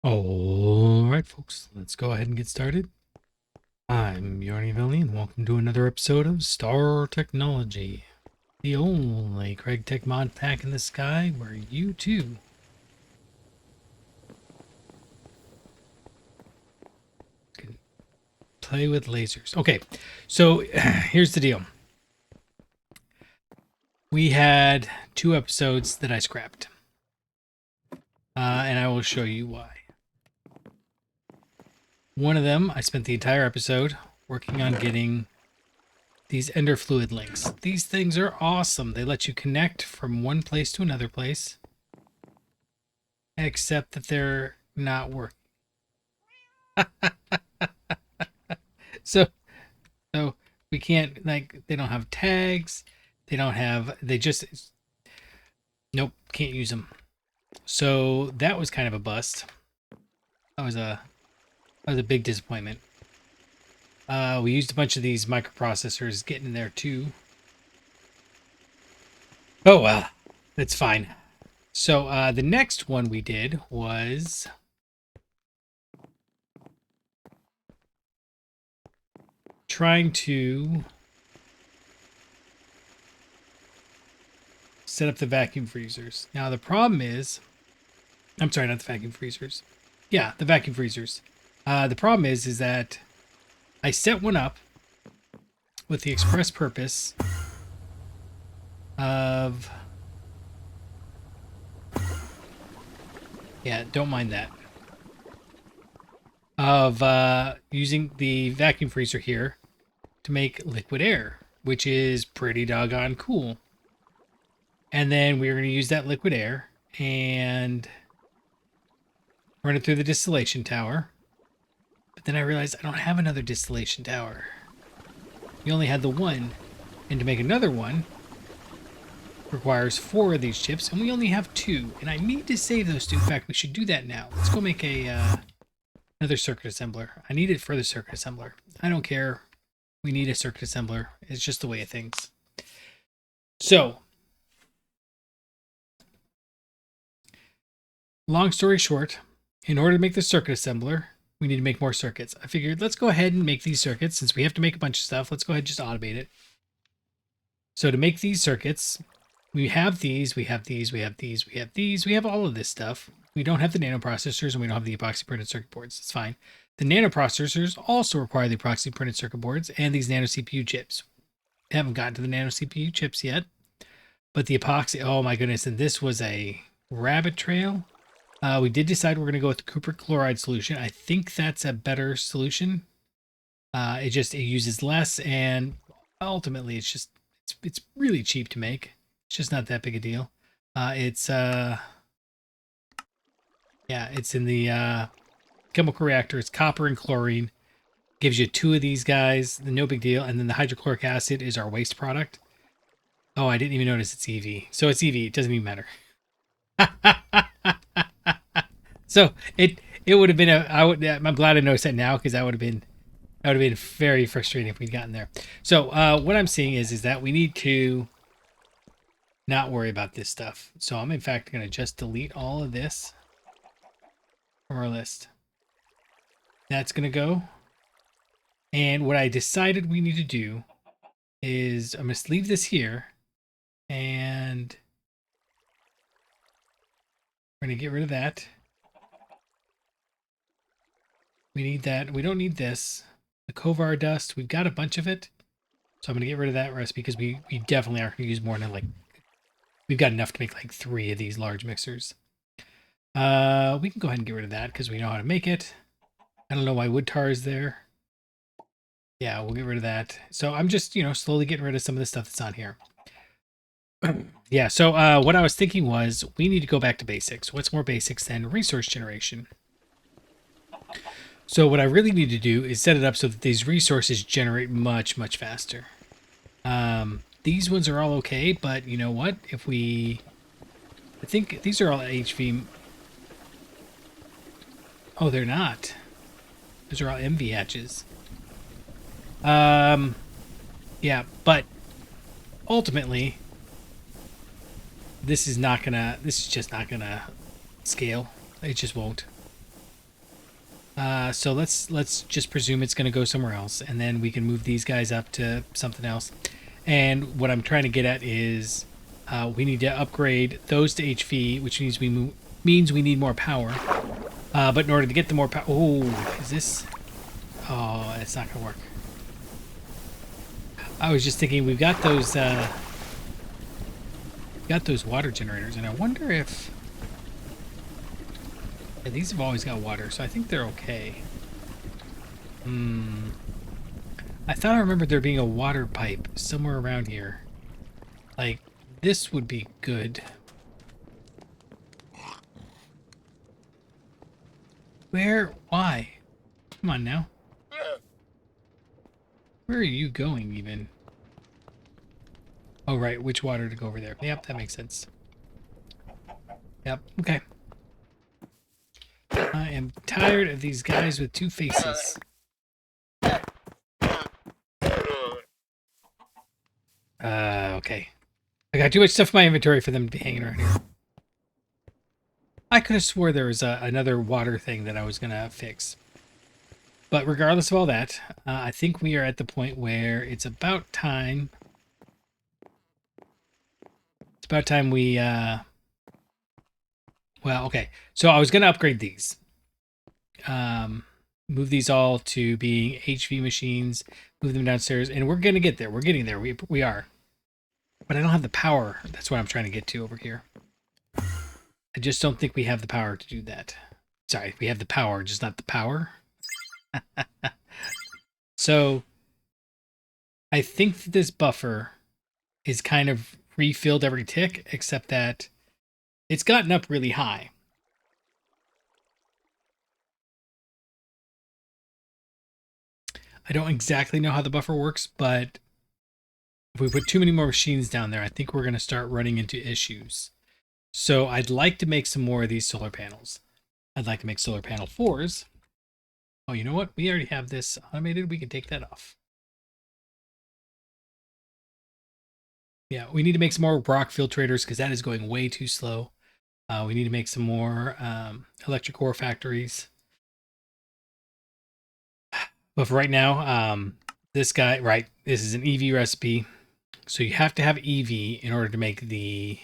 All right, folks, let's go ahead and get started. I'm Yarny and welcome to another episode of Star Technology, the only Gregtech mod pack in the sky where you too can play with lasers. Okay, so here's the deal. We had 2 episodes that I scrapped, and I will show you why. One of them, I spent the entire episode working on getting these ender fluid links. These things are awesome. They let you connect from one place to another place, except that they're not working. so so we can't, like, they don't have tags. They just, nope, can't use them. So that was kind of a bust. That was a big disappointment. We used a bunch of these microprocessors getting in there too. Oh well, it's fine. So the next one we did was trying to set up the vacuum freezers. Now the problem is, I'm sorry, not the vacuum freezers. Yeah, the vacuum freezers. The problem is that I set one up with the express purpose of, yeah, don't mind that, of using the vacuum freezer here to make liquid air, which is pretty doggone cool. And then we're going to use that liquid air and run it through the distillation tower. But then I realized I don't have another distillation tower. We only had the one, and to make another one requires 4 of these chips, and we only have 2. And I need to save those 2. In fact, we should do that now. Let's go make a another circuit assembler. I need it for the circuit assembler. I don't care. We need a circuit assembler. It's just the way of things. So, long story short, in order to make the circuit assembler, we need to make more circuits. I figured, let's go ahead and make these circuits. Since we have to make a bunch of stuff, let's go ahead and just automate it. So to make these circuits, we have these, we have these, we have these, we have these, we have all of this stuff. We don't have the nanoprocessors and we don't have the epoxy printed circuit boards. It's fine. The nanoprocessors also require the epoxy printed circuit boards and these nano CPU chips. We haven't gotten to the nano CPU chips yet, but the epoxy, oh my goodness, and this was a rabbit trail. We did decide we're going to go with the copper chloride solution. I think that's a better solution. It uses less, and ultimately it's really cheap to make. It's just not that big a deal. It's in the chemical reactor. It's copper and chlorine. Gives you 2 of these guys. No big deal. And then the hydrochloric acid is our waste product. Oh, I didn't even notice it's EV. So it's EV. It doesn't even matter. So it would have been I'm glad I noticed that now, because that would have been very frustrating if we'd gotten there. So what I'm seeing is that we need to not worry about this stuff. So I'm in fact going to just delete all of this from our list. That's going to go. And what I decided we need to do is I'm going to leave this here, and we're going to get rid of that. We need that. We don't need this. The Kovar dust, we've got a bunch of it. So I'm going to get rid of that recipe, because we definitely aren't going to use more than, like, we've got enough to make like 3 of these large mixers. We can go ahead and get rid of that because we know how to make it. I don't know why wood tar is there. Yeah, we'll get rid of that. So I'm just, slowly getting rid of some of the stuff that's on here. Yeah, so what I was thinking was we need to go back to basics. What's more basics than resource generation? So what I really need to do is set it up so that these resources generate much, much faster. These ones are all okay, but you know what? I think these are all HV. Oh, they're not. Those are all MV hatches. Yeah, but ultimately, this is just not gonna scale. It just won't. So let's just presume it's going to go somewhere else, and then we can move these guys up to something else. And what I'm trying to get at is we need to upgrade those to HV, which means we need more power. But in order to get the more power, oh, is this? Oh, it's not going to work. I was just thinking we've got those water generators, and I wonder if these have always got water, so I think they're okay. I thought I remembered there being a water pipe somewhere around here. Like, this would be good. Where? Why? Come on now. Where are you going, even? Oh, right. Which water to go over there? Yep, that makes sense. Yep, okay. I am tired of these guys with two faces. Okay. I got too much stuff in my inventory for them to be hanging around here. I could have swore there was another water thing that I was going to fix. But regardless of all that, I think we are at the point where it's about time. It's about time we... well, okay. So I was going to upgrade these. Move these all to being HV machines. Move them downstairs. And we're going to get there. We're getting there. We are. But I don't have the power. That's what I'm trying to get to over here. I just don't think we have the power to do that. Sorry, we have the power, just not the power. So, I think that this buffer is kind of refilled every tick, except that it's gotten up really high. I don't exactly know how the buffer works, but if we put too many more machines down there, I think we're going to start running into issues. So I'd like to make some more of these solar panels. I'd like to make solar panel 4s. Oh, you know what? We already have this automated. We can take that off. Yeah, we need to make some more rock filtrators because that is going way too slow. We need to make some more electric ore factories. But for right now, this guy, right, this is an EV recipe. So you have to have EV in order to make the...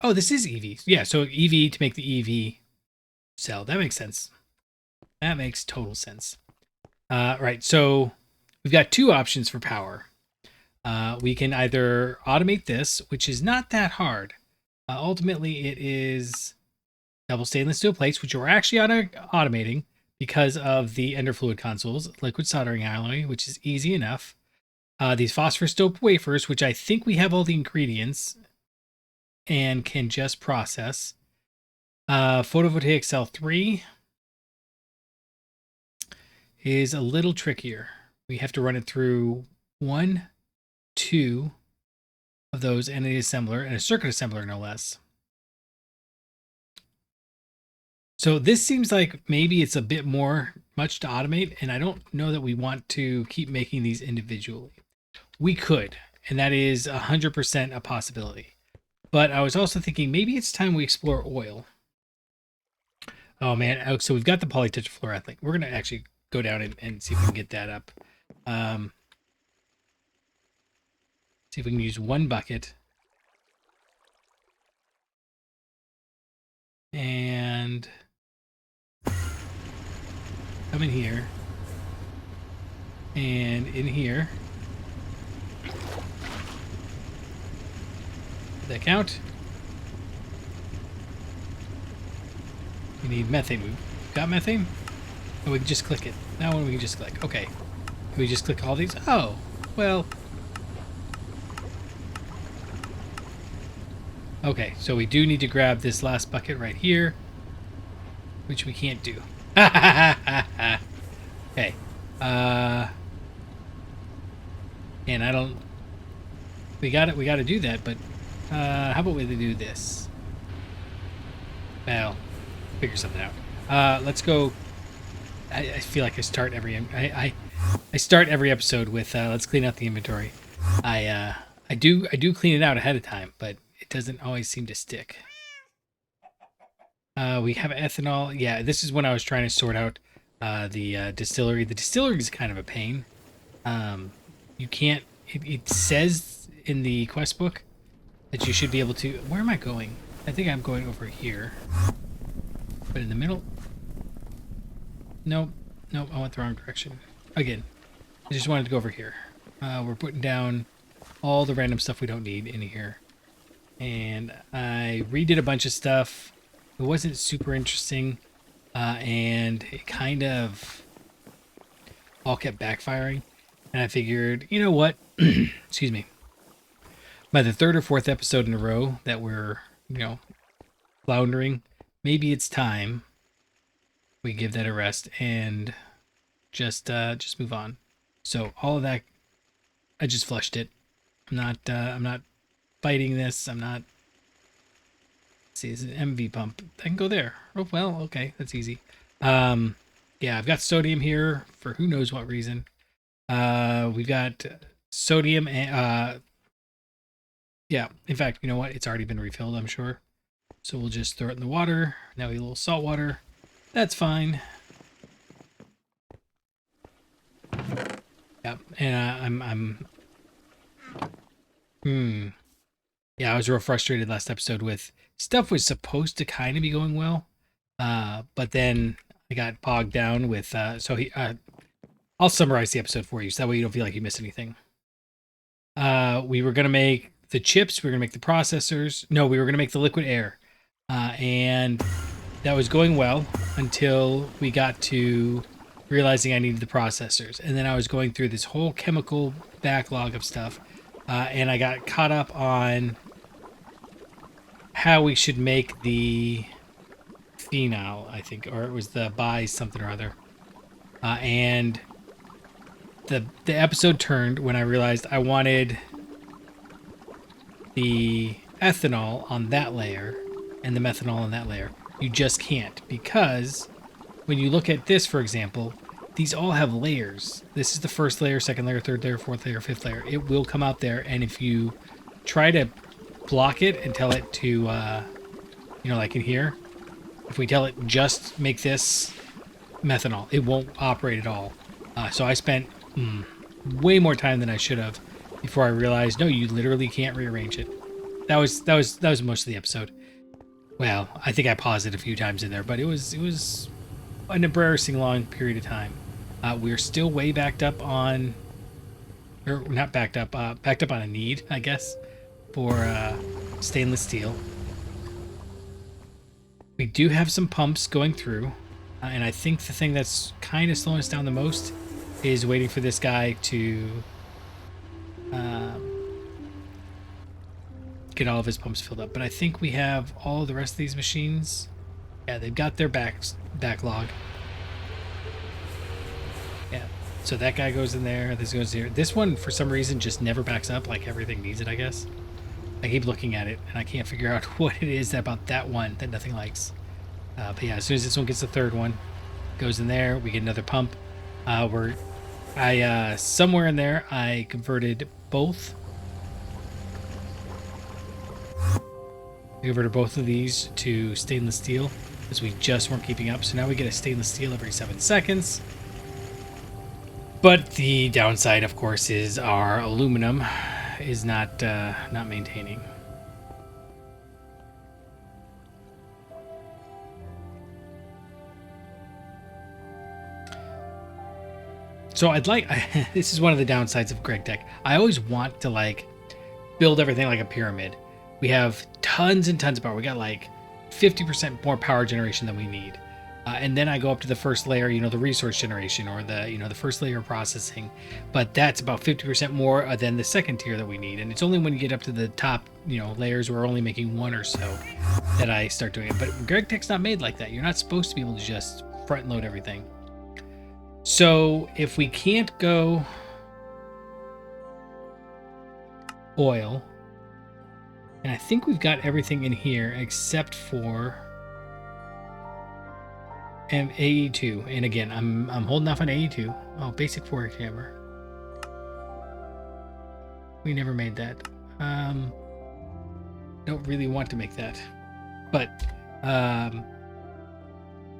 Oh, this is EV. Yeah, so EV to make the EV cell. That makes sense. That makes total sense. Right, so we've got two options for power. We can either automate this, which is not that hard. Ultimately, it is double stainless steel plates, which we're actually automating because of the ender fluid consoles, liquid soldering alloy, which is easy enough. These phosphorus doped wafers, which I think we have all the ingredients and can just process. Photovoltaic cell 3 is a little trickier. We have to run it through 1, 2 of those and an assembler, and a circuit assembler, no less. So this seems like maybe it's a bit much to automate, and I don't know that we want to keep making these individually. We could, and that is 100% a possibility. But I was also thinking maybe it's time we explore oil. Oh man, so we've got the polytetrafluorethylene. We're going to actually go down and see if we can get that up. See if we can use one bucket. And come in here. And in here. Did that count? We need methane. We've got methane? Oh, we can just click it. That one we can just click. Okay. Can we just click all these? Oh, well. Okay, so we do need to grab this last bucket right here, which we can't do. Okay. And I don't... We got to do that, but how about we do this? Well, figure something out. Let's go... I feel like I start every... I start every episode with let's clean out the inventory. I do clean it out ahead of time, but it doesn't always seem to stick. We have ethanol. Yeah, this is when I was trying to sort out the distillery. The distillery is kind of a pain. You can't. It says in the quest book that you should be able to. Where am I going? I think I'm going over here. But in the middle. Nope. Nope. I went the wrong direction. Again, I just wanted to go over here. We're putting down all the random stuff we don't need in here. And I redid a bunch of stuff. It wasn't super interesting. And it kind of all kept backfiring. And I figured, you know what? Excuse me. By the third or fourth episode in a row that we're, floundering, maybe it's time we give that a rest and just move on. So all of that, I just flushed it. I'm not fighting this. I'm not. Let's see, it's an MV pump. I can go there. Oh well, okay, that's easy. Yeah, I've got sodium here for who knows what reason. We've got sodium and yeah. In fact, you know what? It's already been refilled, I'm sure. So we'll just throw it in the water. Now we have a little salt water. That's fine. Yeah, and yeah, I was real frustrated last episode with stuff was supposed to kind of be going well, but then I got bogged down with. I'll summarize the episode for you, so that way you don't feel like you missed anything. We were gonna make the chips. We were gonna make the processors. No, we were gonna make the liquid air, and that was going well until we got to realizing I needed the processors, and then I was going through this whole chemical backlog of stuff, and I got caught up on how we should make the phenol, I think, or it was the bi something or other, and the episode turned when I realized I wanted the ethanol on that layer and the methanol on that layer. You just can't, because when you look at this, for example, these all have layers. This is the first layer, second layer, third layer, fourth layer, fifth layer. It will come out there, and if you try to block it and tell it to, like in here, if we tell it just make this methanol, it won't operate at all. So I spent way more time than I should have before I realized, no, you literally can't rearrange it. That was most of the episode. Well, I think I paused it a few times in there, but it was an embarrassing long period of time. We're still way backed up on, or not backed up on a need, I guess, for stainless steel. We do have some pumps going through, and I think the thing that's kind of slowing us down the most is waiting for this guy to get all of his pumps filled up. But I think we have all the rest of these machines. Yeah, they've got their backlog. Yeah, so that guy goes in there. This goes here. This one, for some reason, just never backs up. Like everything needs it, I guess. I keep looking at it, and I can't figure out what it is about that one that nothing likes. But yeah, as soon as this one gets the third one, goes in there, we get another pump. Somewhere in there, I converted both. I converted both of these to stainless steel because we just weren't keeping up. So now we get a stainless steel every 7 seconds. But the downside, of course, is our aluminum is not maintaining. So this is one of the downsides of Gregtech. I always want to build everything like a pyramid. We have tons and tons of power. We got 50% more power generation than we need. And then I go up to the first layer, the resource generation, or the first layer of processing. But that's about 50% more than the second tier that we need. And it's only when you get up to the top, layers, we're only making one or so, that I start doing it. But Gregtech's not made like that. You're not supposed to be able to just front load everything. So if we can't go oil, and I think we've got everything in here except for AE2. And again, I'm holding off on AE2. Oh, basic forage hammer. We never made that. Don't really want to make that. But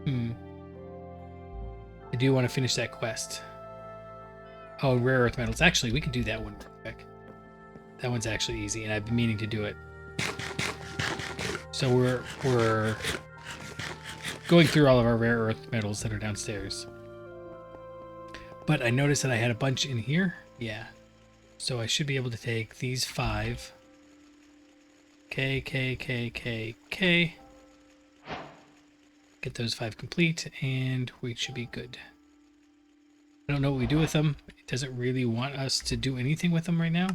I do want to finish that quest. Oh, rare earth metals. Actually, we can do that one real quick. That one's actually easy, and I've been meaning to do it. So we're going through all of our rare earth metals that are downstairs. But I noticed that I had a bunch in here. Yeah. So I should be able to take these 5. K. Get those 5 complete, and we should be good. I don't know what we do with them. It doesn't really want us to do anything with them right now.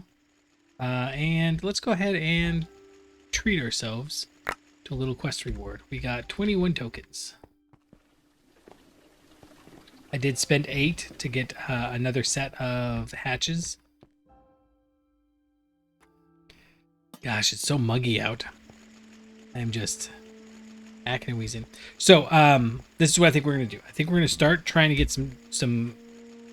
And let's go ahead and treat ourselves to a little quest reward. We got 21 tokens. I did spend 8 to get another set of hatches. Gosh, it's so muggy out. I'm just hacking and wheezing. So, this is what I think we're going to do. I think we're going to start trying to get some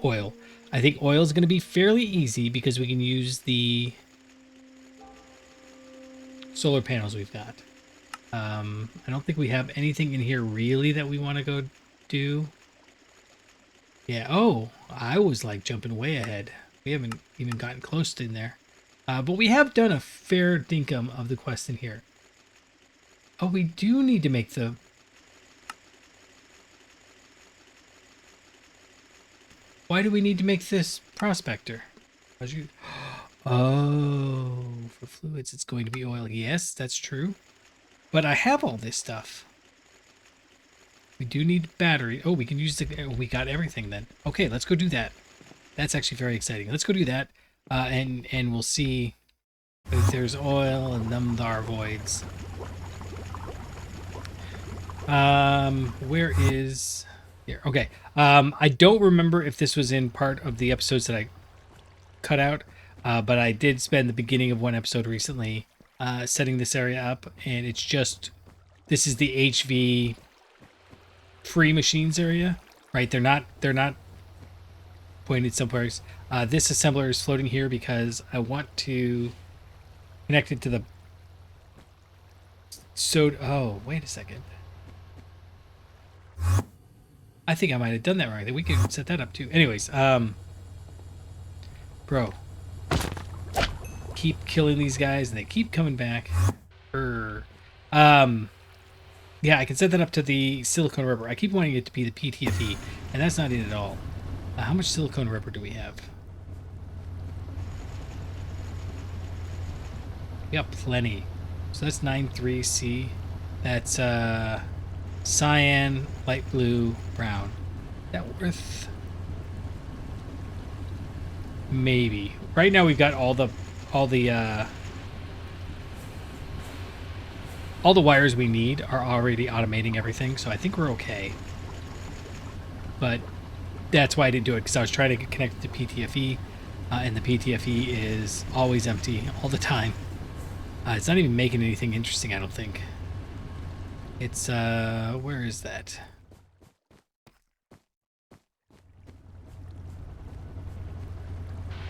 oil. I think oil is going to be fairly easy because we can use the solar panels we've got. I don't think we have anything in here really that we want to go do. Yeah, oh, I was like jumping way ahead. We haven't even gotten close to in there. But we have done a fair dinkum of the quest in here. Oh, we do need to make the... Why do we need to make this prospector? Oh, for fluids, it's going to be oil. Yes, that's true. But I have all this stuff. We do need battery. Oh, we can use the... we got everything then. Okay, let's go do that. That's actually very exciting. Let's go do that. And we'll see if there's oil and them thar voids. Where is... Here. Okay. I don't remember if this was in part of the episodes that I cut out, but I did spend the beginning of one episode recently setting this area up, and it's just... This is the HV free machines area, right? They're not pointed somewhere. This assembler is floating here because I want to connect it to the... Oh, wait a second. I think I might have done that wrong. We could set that up too. Anyways, bro, keep killing these guys and they keep coming back. Yeah, I can set that up to the silicone rubber. I keep wanting it to be the PTFE, and that's not it at all. How much silicone rubber do we have? We got plenty. So that's 93C. That's cyan, light blue, brown. Is that worth? Maybe. Right now we've got all the wires we need are already automating everything, so I think we're okay. But that's why I didn't do it, because I was trying to get connected to PTFE, and the PTFE is always empty all the time. It's not even making anything interesting, I don't think. It's, where is that?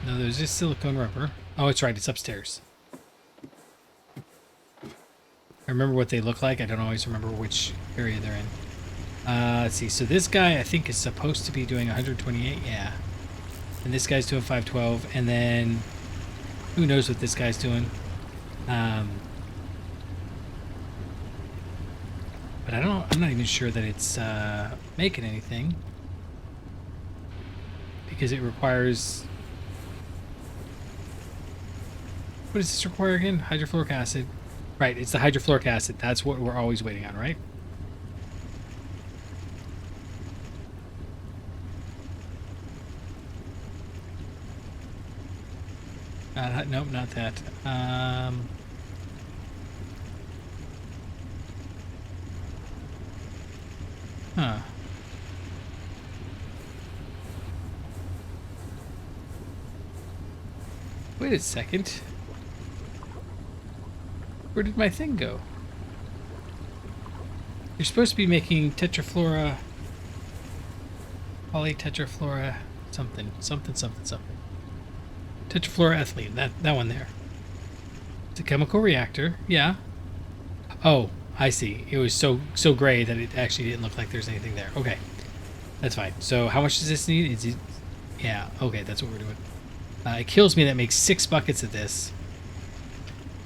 No, there's just silicone rubber. Oh, it's right, it's upstairs. I remember what they look like. I don't always remember which area they're in. Let's see. So this guy, I think, is supposed to be doing 128. Yeah. And this guy's doing 512. And then who knows what this guy's doing. But I'm not even sure that it's making anything. Because it requires... What does this require again? Hydrofluoric acid. Right, it's the hydrofluoric acid. That's what we're always waiting on, right? Nope, not that. Huh. Wait a second. Where did my thing go? You're supposed to be making tetrafluora, polytetrafluora, something. Tetrafluoroethylene, that one there. It's a chemical reactor, yeah. Oh, I see. It was so gray that it actually didn't look like there's anything there. Okay, that's fine. So how much does this need? Is it? Yeah. Okay, that's what we're doing. It kills me that makes 6 buckets of this,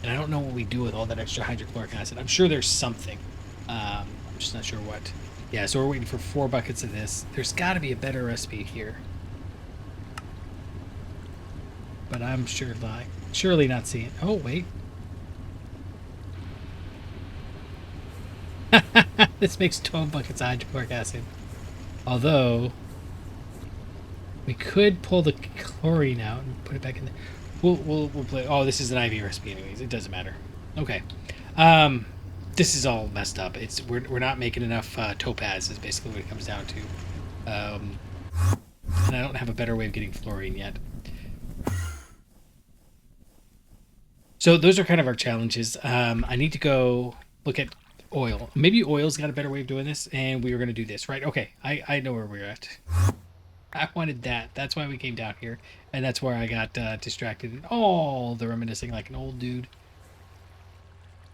and I don't know what we do with all that extra hydrochloric acid. I'm sure there's something. I'm just not sure what. Yeah. So we're waiting for 4 buckets of this. There's got to be a better recipe here, but I'm surely not seeing. Oh wait. This makes 12 buckets of hydrochloric acid. Although, we could pull the chlorine out and put it back in there. We'll play. Oh, this is an IV recipe anyways. It doesn't matter. Okay. This is all messed up. We're not making enough topaz is basically what it comes down to. And I don't have a better way of getting fluorine yet. So those are kind of our challenges. I need to go look at oil. Maybe oil's got a better way of doing this, and we were going to do this, right? Okay, I know where we're at. I wanted that. That's why we came down here, and that's where I got distracted. And all the reminiscing like an old dude.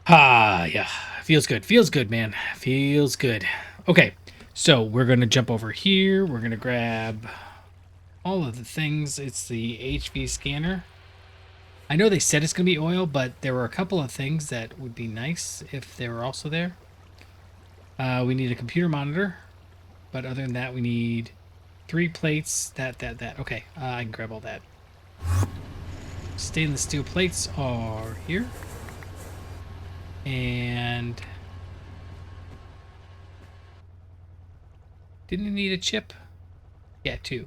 Ah, yeah. Feels good. Feels good, man. Feels good. Okay, so we're going to jump over here. We're going to grab all of the things. It's the HV scanner. I know they said it's going to be oil, but there were a couple of things that would be nice if they were also there. We need a computer monitor, but other than that, we need 3 plates, that. Okay, I can grab all that. Stainless steel plates are here. And didn't it need a chip? Yeah, 2.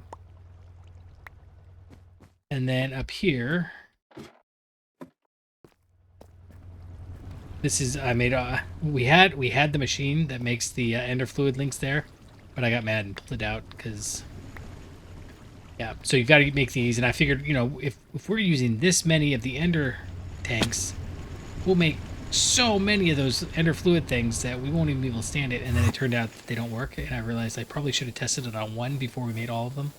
And then up here, this is I made. We had the machine that makes the ender fluid links there, but I got mad and pulled it out because. Yeah, so you've got to make these, and I figured, you know, if we're using this many of the ender tanks, we'll make so many of those ender fluid things that we won't even be able to stand it. And then it turned out that they don't work, and I realized I probably should have tested it on one before we made all of them.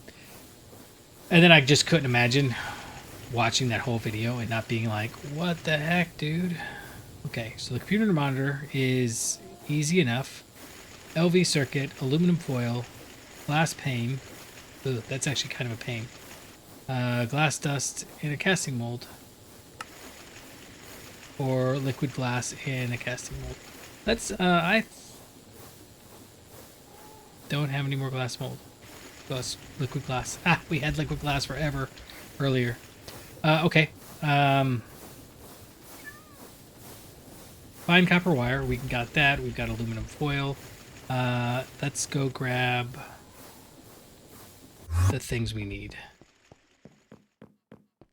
And then I just couldn't imagine watching that whole video and not being like, what the heck, dude? Okay, so the computer monitor is easy enough. LV circuit, aluminum foil, glass pane. Ugh, that's actually kind of a pain. Glass dust in a casting mold. Or liquid glass in a casting mold. Let's, I don't have any more glass mold. Liquid glass. Ah, we had liquid glass forever earlier. Okay. Fine copper wire. We got that. We've got aluminum foil. Let's go grab the things we need.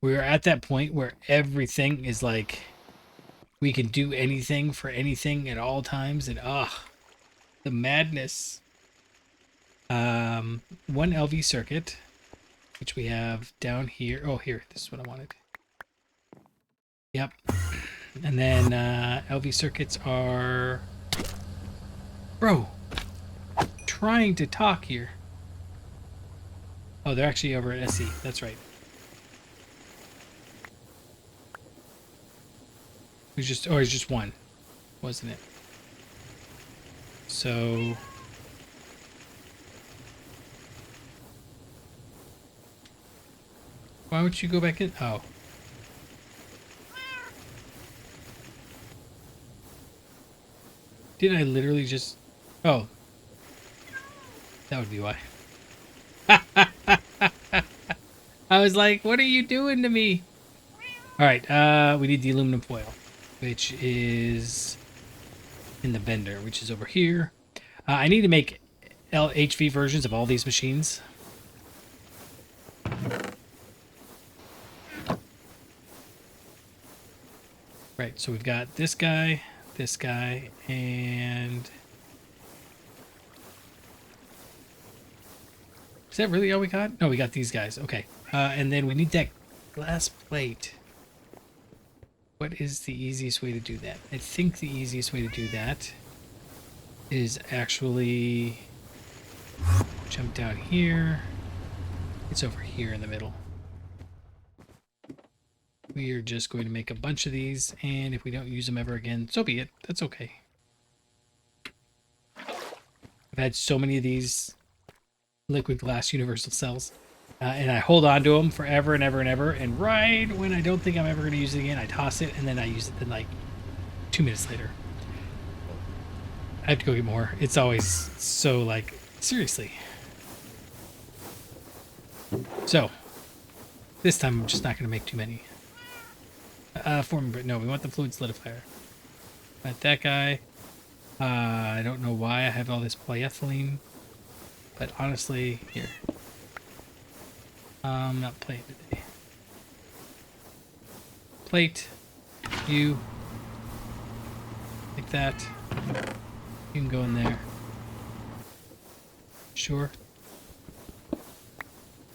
We're at that point where everything is like we can do anything for anything at all times, and the madness. 1 LV circuit, which we have down here. Oh, here, this is what I wanted. Yep. And then LV circuits are, bro, trying to talk here. Oh, they're actually over at SE. That's right. It's just 1, wasn't it? So why would you go back in? Oh. Didn't I literally just... Oh. That would be why. I was like, what are you doing to me? Alright, we need the aluminum foil, which is in the bender, which is over here. I need to make HV versions of all these machines. Right, so we've got this guy, and... Is that really all we got? No, we got these guys. Okay. And then we need that glass plate. What is the easiest way to do that? I think the easiest way to do that is actually jump down here. It's over here in the middle. We are just going to make a bunch of these, and if we don't use them ever again, so be it. That's okay. I've had so many of these liquid glass universal cells. And I hold on to them forever and ever and ever. And right when I don't think I'm ever going to use it again, I toss it, and then I use it then like 2 minutes later. I have to go get more. It's always so like, seriously. So, this time I'm just not going to make too many. No, we want the fluid solidifier. Got that guy. I don't know why I have all this polyethylene, but honestly, here. I'm not playing today. Plate. You. Like that. You can go in there. Sure.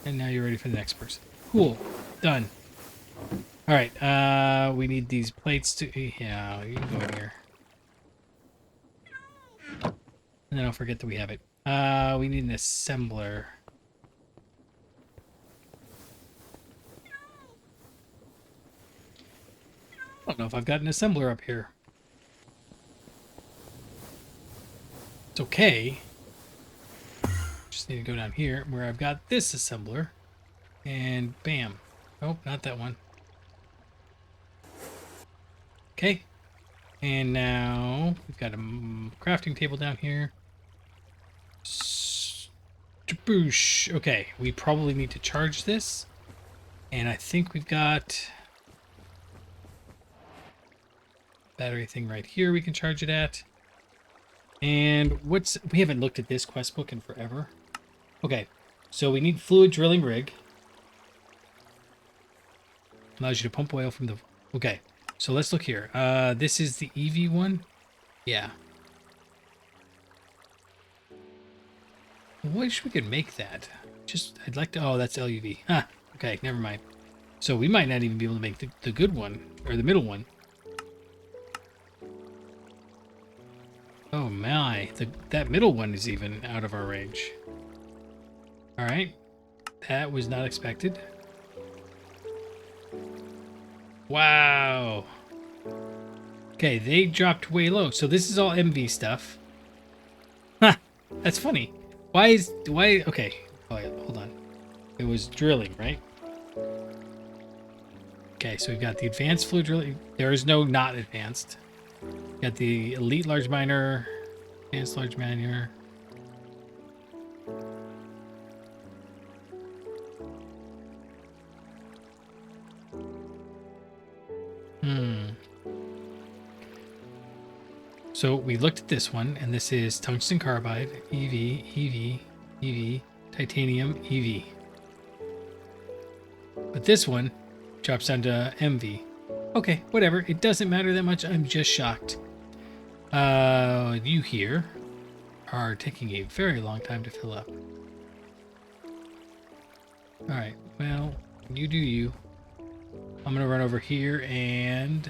And now you're ready for the next person. Cool. Done. Alright, we need these plates to... Yeah, you can go in here. And then I'll forget that we have it. We need an assembler. I don't know if I've got an assembler up here. It's okay. Just need to go down here where I've got this assembler. And bam. Oh, not that one. Okay. And now we've got a crafting table down here. Boosh. Okay, we probably need to charge this. And I think we've got battery thing right here we can charge it at. And we haven't looked at this quest book in forever. Okay, so we need fluid drilling rig. Allows you to pump oil from the... Okay, so let's look here. This is the EV one? Yeah. I wish we could make that. I'd like to... Oh, that's LUV. Huh. Okay, never mind. So we might not even be able to make the good one, or the middle one. Oh my, that middle one is even out of our range. Alright. That was not expected. Wow. Okay, they dropped way low. So this is all MV stuff. Huh, that's funny. Why, okay. Oh, yeah, hold on. It was drilling, right? Okay, so we've got the advanced fluid drilling. There is no not advanced. Got the elite large miner, advanced large miner. So we looked at this one, and this is tungsten carbide, EV, EV, EV, titanium, EV. But this one drops down to MV. Okay, whatever. It doesn't matter that much. I'm just shocked. You here are taking a very long time to fill up. Alright, well, you do you. I'm going to run over here and...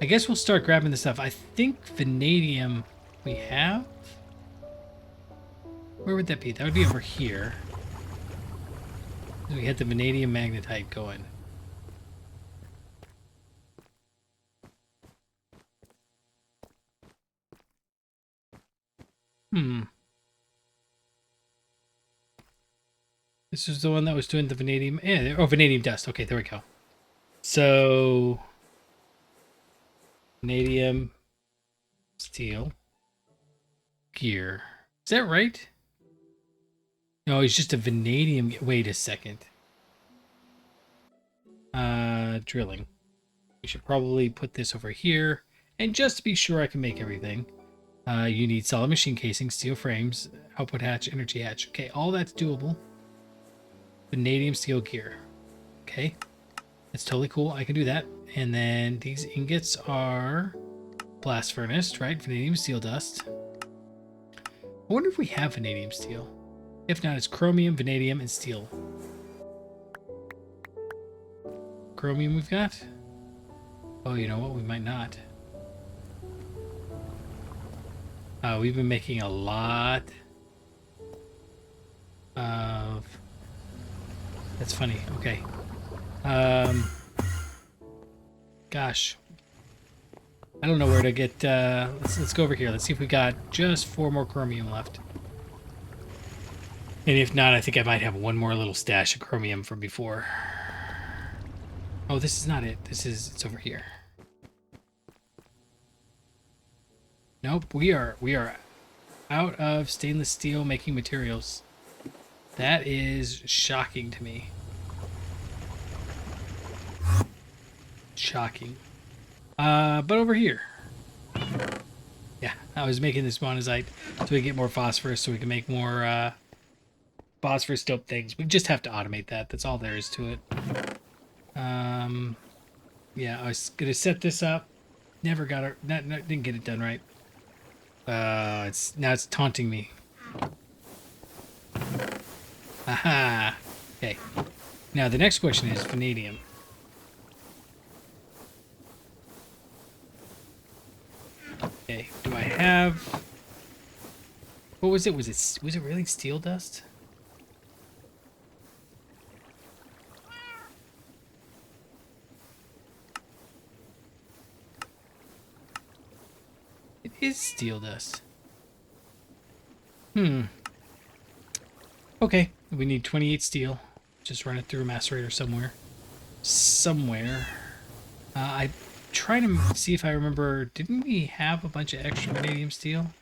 I guess we'll start grabbing the stuff. I think vanadium we have? Where would that be? That would be over here. We had the vanadium magnetite going. This is the one that was doing the vanadium. Yeah, oh, vanadium dust. Okay, there we go. So, vanadium, steel, gear. Is that right? No, it's just a vanadium. Wait a second. Drilling. We should probably put this over here. And just to be sure I can make everything, you need solid machine casing, steel frames, output hatch, energy hatch. Okay, all that's doable. Vanadium steel gear. Okay, that's totally cool. I can do that. And then these ingots are blast furnace, right? Vanadium steel dust. I wonder if we have vanadium steel. If not, it's chromium, vanadium, and steel. Chromium we've got? Oh, you know what? We might not. We've been making a lot of... That's funny. Okay. Gosh. I don't know where to get, let's go over here. Let's see if we got just 4 more chromium left. And if not, I think I might have one more little stash of chromium from before. Oh, this is not it. It's over here. Nope, we are out of stainless steel making materials. That is shocking to me. Shocking. But over here. Yeah, I was making this monazite so we can get more phosphorus, so we can make more phosphorus dope things. We just have to automate that. That's all there is to it. Yeah, I was gonna set this up. Never got it. Didn't get it done right. It's taunting me. Aha. Okay. Now the next question is vanadium. Okay. Do I have? What was it? Was it really steel dust? It is steel dust. Okay, we need 28 steel. Just run it through a macerator somewhere. I try to see if I remember, didn't we have a bunch of extra vanadium steel?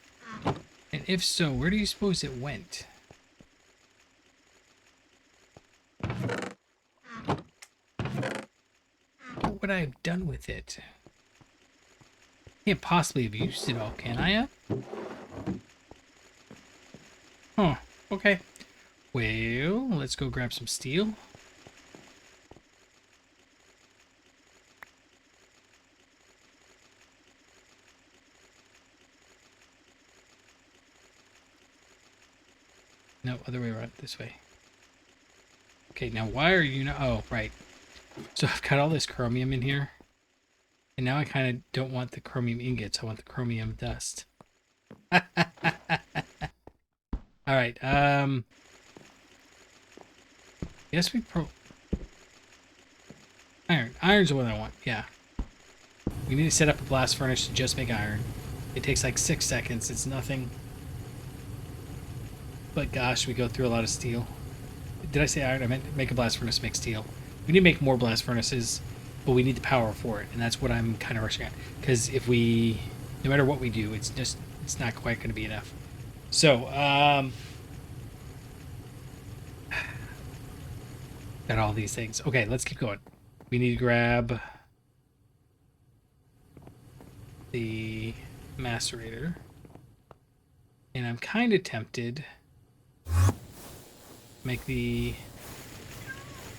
And if so, where do you suppose it went? What would I have done with it? Can't possibly have used it all, can I have? Huh, okay. Well, let's go grab some steel. No, other way around, this way. Okay, now why are you not... Oh, right. So I've got all this chromium in here. And now I kind of don't want the chromium ingots. I want the chromium dust. Alright, Yes, Iron. Iron's the one I want, yeah. We need to set up a blast furnace to just make iron. It takes like 6 seconds. It's nothing. But gosh, we go through a lot of steel. Did I say iron? I meant make a blast furnace, make steel. We need to make more blast furnaces, but we need the power for it, and that's what I'm kind of rushing at. Because if we, no matter what we do, it's not quite going to be enough. So, got all these things. Okay, let's keep going. We need to grab the macerator. And I'm kind of tempted to make the...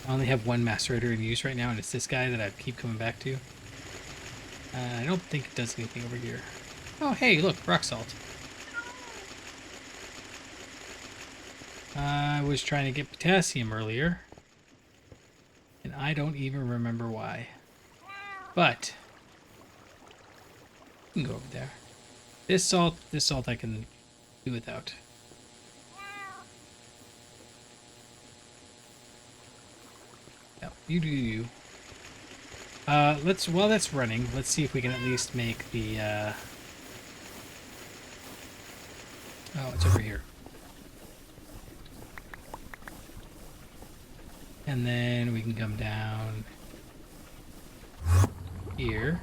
I only have one macerator in use right now, and it's this guy that I keep coming back to. I don't think it does anything over here. Oh, hey, look, rock salt. I was trying to get potassium earlier, and I don't even remember why. But we can go over there. This salt I can do without. Yeah, you do you. While that's running, let's see if we can at least make the oh, it's over here. And then we can come down here.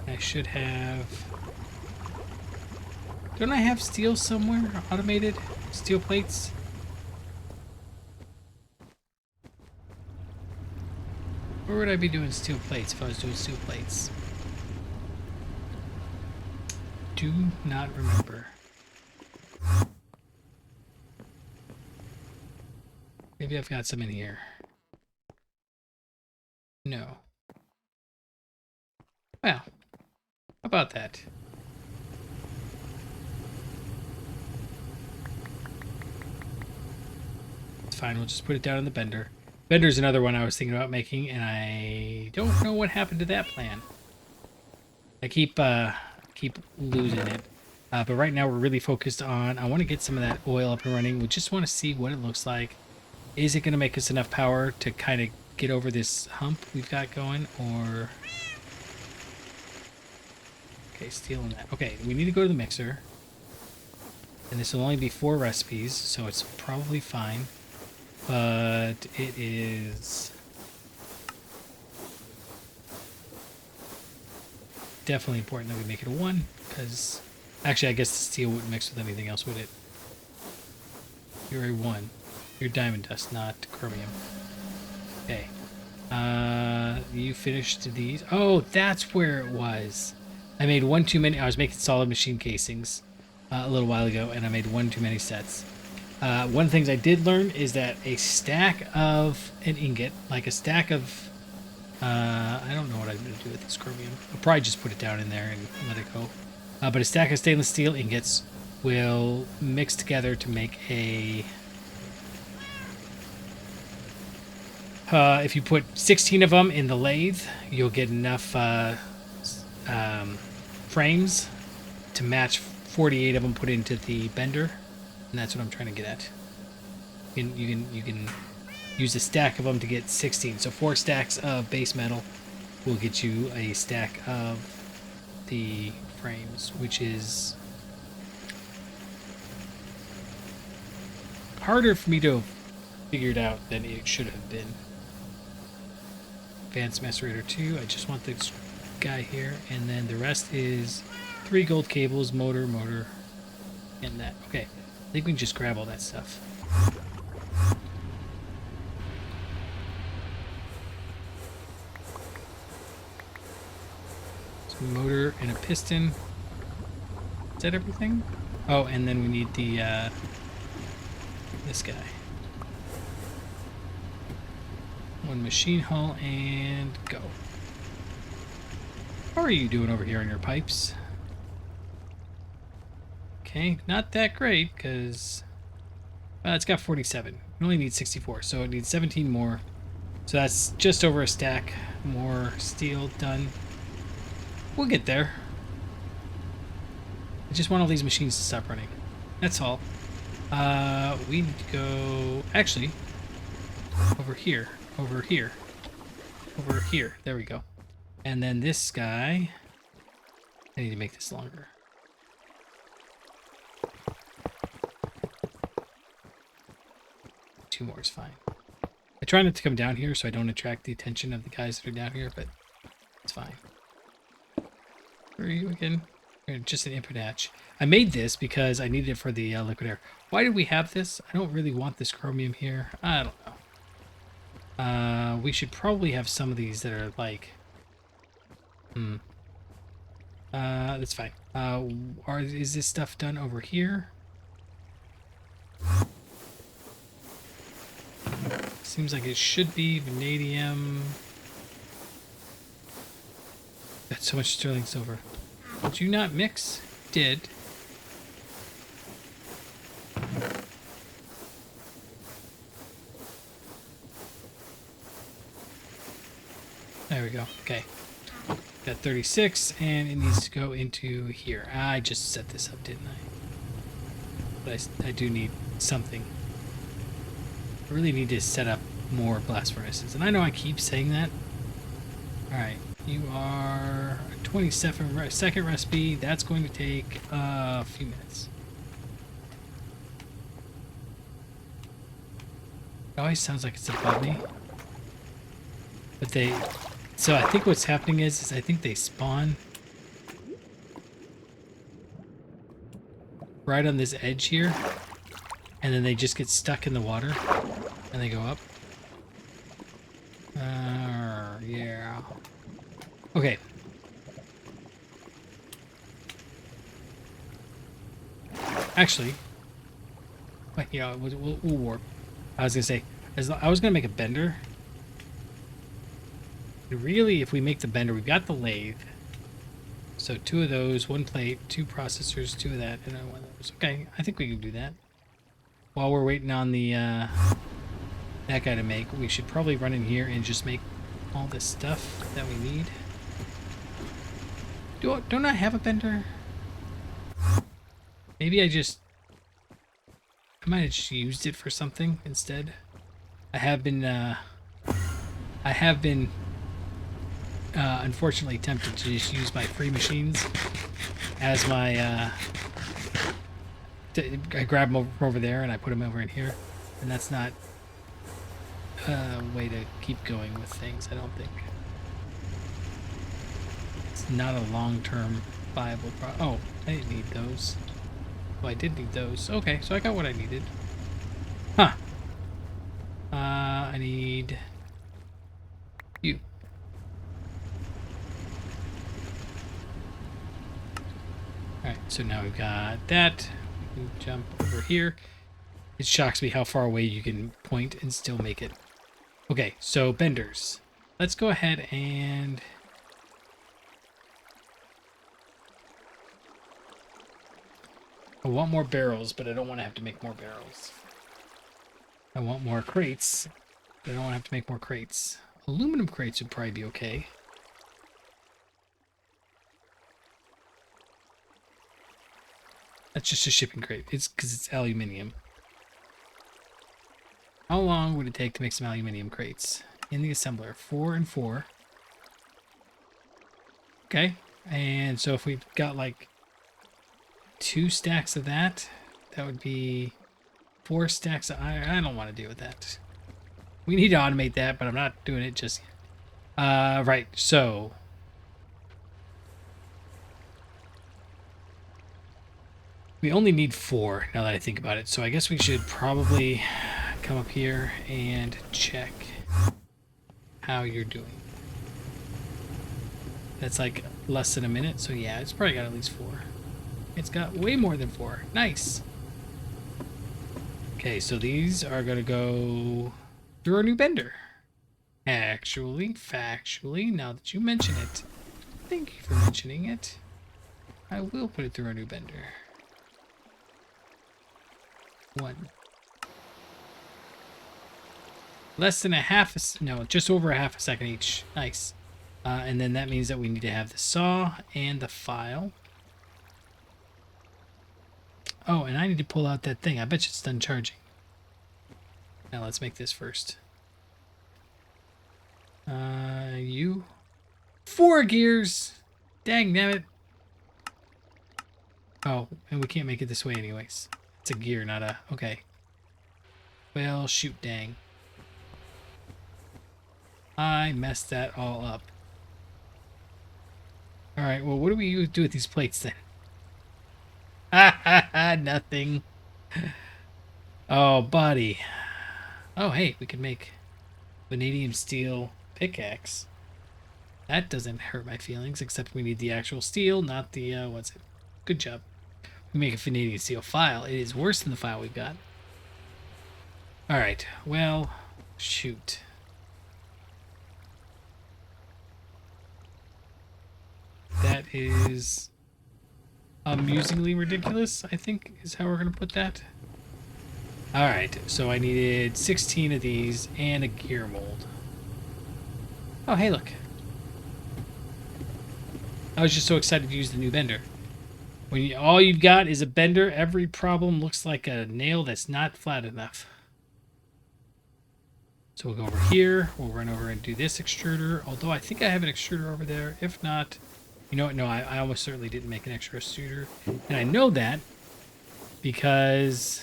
I should have... Don't I have steel somewhere? Automated steel plates? Where would I be doing steel plates if I was doing steel plates? Do not remember. Maybe I've got some in here. No. Well, how about that? It's fine, we'll just put it down in the bender. Bender's another one I was thinking about making, and I don't know what happened to that plan. I keep losing it. But right now we're really focused on, I want to get some of that oil up and running. We just want to see what it looks like. Is it going to make us enough power to kind of get over this hump we've got going, or... Okay, steel and that. Okay, we need to go to the mixer. And this will only be 4 recipes, so it's probably fine. But it is definitely important that we make it a 1, because actually I guess the steel wouldn't mix with anything else, would it? You're a 1. You're diamond dust, not chromium. Okay. You finished these. Oh, that's where it was. I made one too many. I was making solid machine casings a little while ago, and I made one too many sets. One of the things I did learn is that a stack of an ingot, like a stack of, I don't know what I'm going to do with this chromium. I'll probably just put it down in there and let it go. But a stack of stainless steel ingots will mix together to make a... if you put 16 of them in the lathe, you'll get enough frames to match 48 of them put into the bender, and that's what I'm trying to get at. You can use a stack of them to get 16. So 4 stacks of base metal will get you a stack of the frames, which is harder for me to have figured out than it should have been. Advanced macerator 2. I just want this guy here, and then the rest is 3 gold cables, motor, and that. Okay, I think we can just grab all that stuff. So motor and a piston. Is that everything? Oh, and then we need the this guy. 1 machine hull and go. How are you doing over here on your pipes? Okay, not that great, because it's got 47. It only needs 64, so it needs 17 more. So that's just over a stack more steel done. We'll get there. I just want all these machines to stop running. That's all. We need to go... Actually, over here. Over here. Over here. There we go. And then this guy... I need to make this longer. Two more is fine. I try not to come down here so I don't attract the attention of the guys that are down here, but it's fine. Where are you again? Just an input hatch. I made this because I needed it for the liquid air. Why did we have this? I don't really want this chromium here. I don't know. We should probably have some of these that are like... that's fine. Is this stuff done over here? Seems like it should be. Vanadium. Got so much sterling silver. Did you not mix? Did. There we go. Okay. Got 36, and it needs to go into here. I just set this up, didn't I? But I do need something. I really need to set up more blast furnaces. And I know I keep saying that. Alright. You are a 27-second recipe. That's going to take a few minutes. It always sounds like it's above me. But they... So I think what's happening is I think they spawn right on this edge here. And then they just get stuck in the water. And they go up. Yeah. Okay. Actually, wait, yeah, we'll warp. I was gonna say, I was gonna make a bender. Really, if we make the bender, we've got the lathe. So 2 of those, 1 plate, 2 processors, 2 of that, and then 1 of those. Okay, I think we can do that. While we're waiting on the that guy to make, we should probably run in here and just make all this stuff that we need. Don't I have a bender? Maybe I might have just used it for something instead. I have been unfortunately tempted to just use my free machines as my I grab them over there and I put them over in here, and that's not a way to keep going with things, I don't think. It's not a long-term viable oh, I didn't need those. Oh, I did need those. Okay, so I got what I needed. Huh. I need you. Alright, so now we've got that. We can jump over here. It shocks me how far away you can point and still make it. Okay, so benders. Let's go ahead and... I want more barrels, but I don't want to have to make more barrels. I want more crates, but I don't want to have to make more crates. Aluminum crates would probably be okay. That's just a shipping crate. It's because it's aluminium. How long would it take to make some aluminium crates? In the assembler, 4 and 4. Okay, and so if we've got like 2 stacks of that, that would be 4 stacks of iron. I don't want to deal with that. We need to automate that, but I'm not doing it just yet. Right, so... we only need 4, now that I think about it. So I guess we should probably come up here and check how you're doing. That's like less than a minute, so yeah, it's probably got at least 4. It's got way more than 4. Nice. Okay, so these are going to go through our new bender. Actually, factually, now that you mention it, thank you for mentioning it, I will put it through our new bender. 1. Less than a half a... no, just over a half a second each. Nice. And then that means that we need to have the saw and the file. Oh, and I need to pull out that thing. I bet you it's done charging. Now let's make this first. You. 4 gears! Dang nabbit. Oh, and we can't make it this way anyways. It's a gear, not a... okay. Well, shoot, dang. I messed that all up. Alright, well, what do we do with these plates then? Ha ha ha, nothing. Oh, buddy. Oh, hey, we can make vanadium steel pickaxe. That doesn't hurt my feelings, except we need the actual steel, not the, what's it? Good job. We make a vanadium steel file. It is worse than the file we've got. Alright, well, shoot. That is amusingly ridiculous, I think, is how we're going to put that. Alright, so I needed 16 of these and a gear mold. Oh, hey, look. I was just so excited to use the new bender. When all you've got is a bender, every problem looks like a nail that's not flat enough. So we'll go over here. We'll run over and do this extruder. Although I think I have an extruder over there. If not, you know what? No, I almost certainly didn't make an extra extruder. And I know that because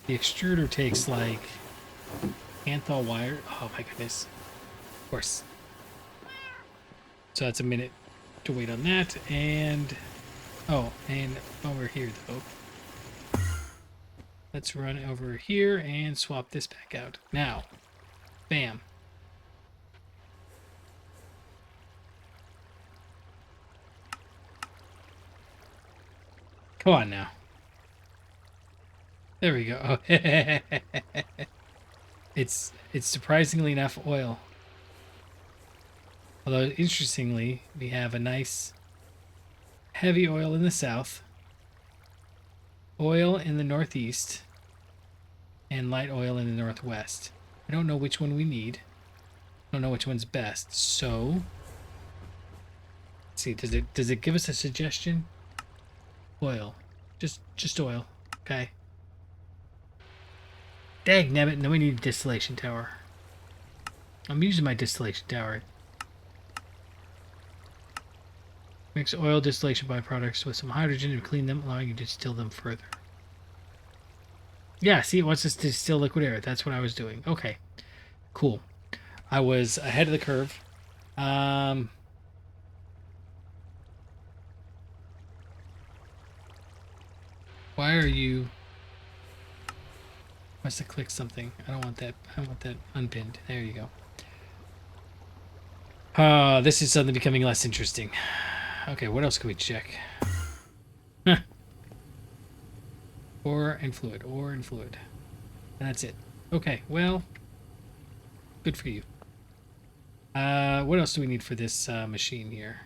the extruder takes like Anthol wire. Oh my goodness. Of course. So that's a minute to wait on that. And oh, and over here though. Let's run over here and swap this back out. Now, bam. Come on now. There we go. It's surprisingly enough oil. Although, interestingly, we have a nice heavy oil in the south, oil in the northeast, and light oil in the northwest. I don't know which one we need. I don't know which one's best. So, let's see. Does it give us a suggestion? Oil, just oil. Okay. Dang nabbit, and then we need a distillation tower. I'm using my distillation tower. Mix oil distillation byproducts with some hydrogen and clean them, allowing you to distill them further. Yeah, see, it wants us to distill liquid air. That's what I was doing. Okay, cool. I was ahead of the curve. Why are you... Must have clicked something. I don't want that. I want that unpinned. There you go. This is suddenly becoming less interesting. Okay, what else can we check? Ore and fluid. Ore and fluid. And that's it. Okay, well, good for you. What else do we need for this machine here?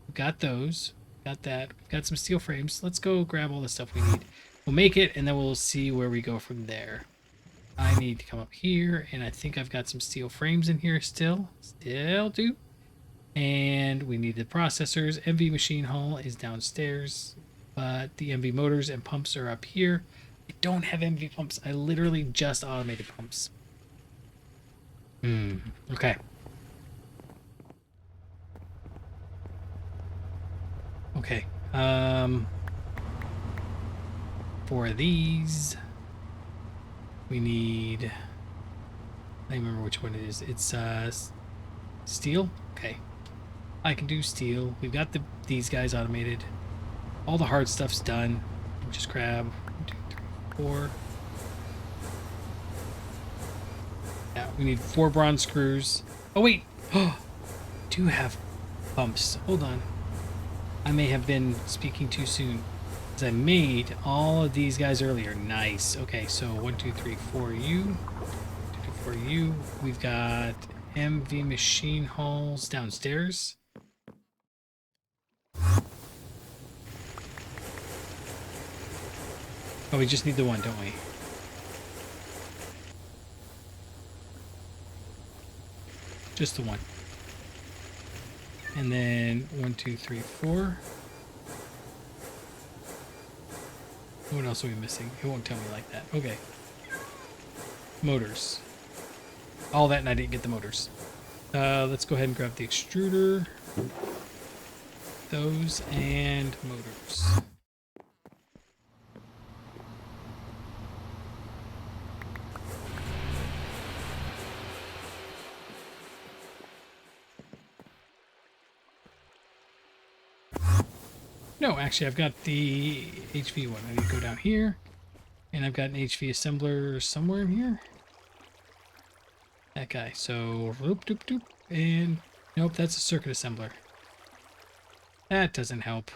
We've got those. Got that. We've got some steel frames. Let's go grab all the stuff we need. We'll make it, and then we'll see where we go from there. I need to come up here, and I think I've got some steel frames in here still. Still do. And we need the processors. MV machine hall is downstairs, but the MV motors and pumps are up here. I don't have MV pumps. I literally just automated pumps. Okay. Okay. For these, we need... I don't remember which one it is. It's steel. Okay. I can do steel. We've got these guys automated. All the hard stuff's done. Just grab 1, 2, 3, 4. Yeah, we need 4 bronze screws. Oh wait. Oh, do have pumps. Hold on. I may have been speaking too soon. Because I made all of these guys earlier. Nice. Okay, so 1, 2, 3, 4 you. 1, 2, 3, 4 you. We've got MV machine halls downstairs. Oh, we just need the one, don't we? Just the one. And then 1, 2, 3, 4. What else are we missing? It won't tell me like that. Okay. Motors. All that, and I didn't get the motors. Let's go ahead and grab the extruder. Those and motors. No, actually, I've got the HV one. I need to go down here. And I've got an HV assembler somewhere in here. That guy. So, doop, doop, doop. And, nope, that's a circuit assembler. That doesn't help.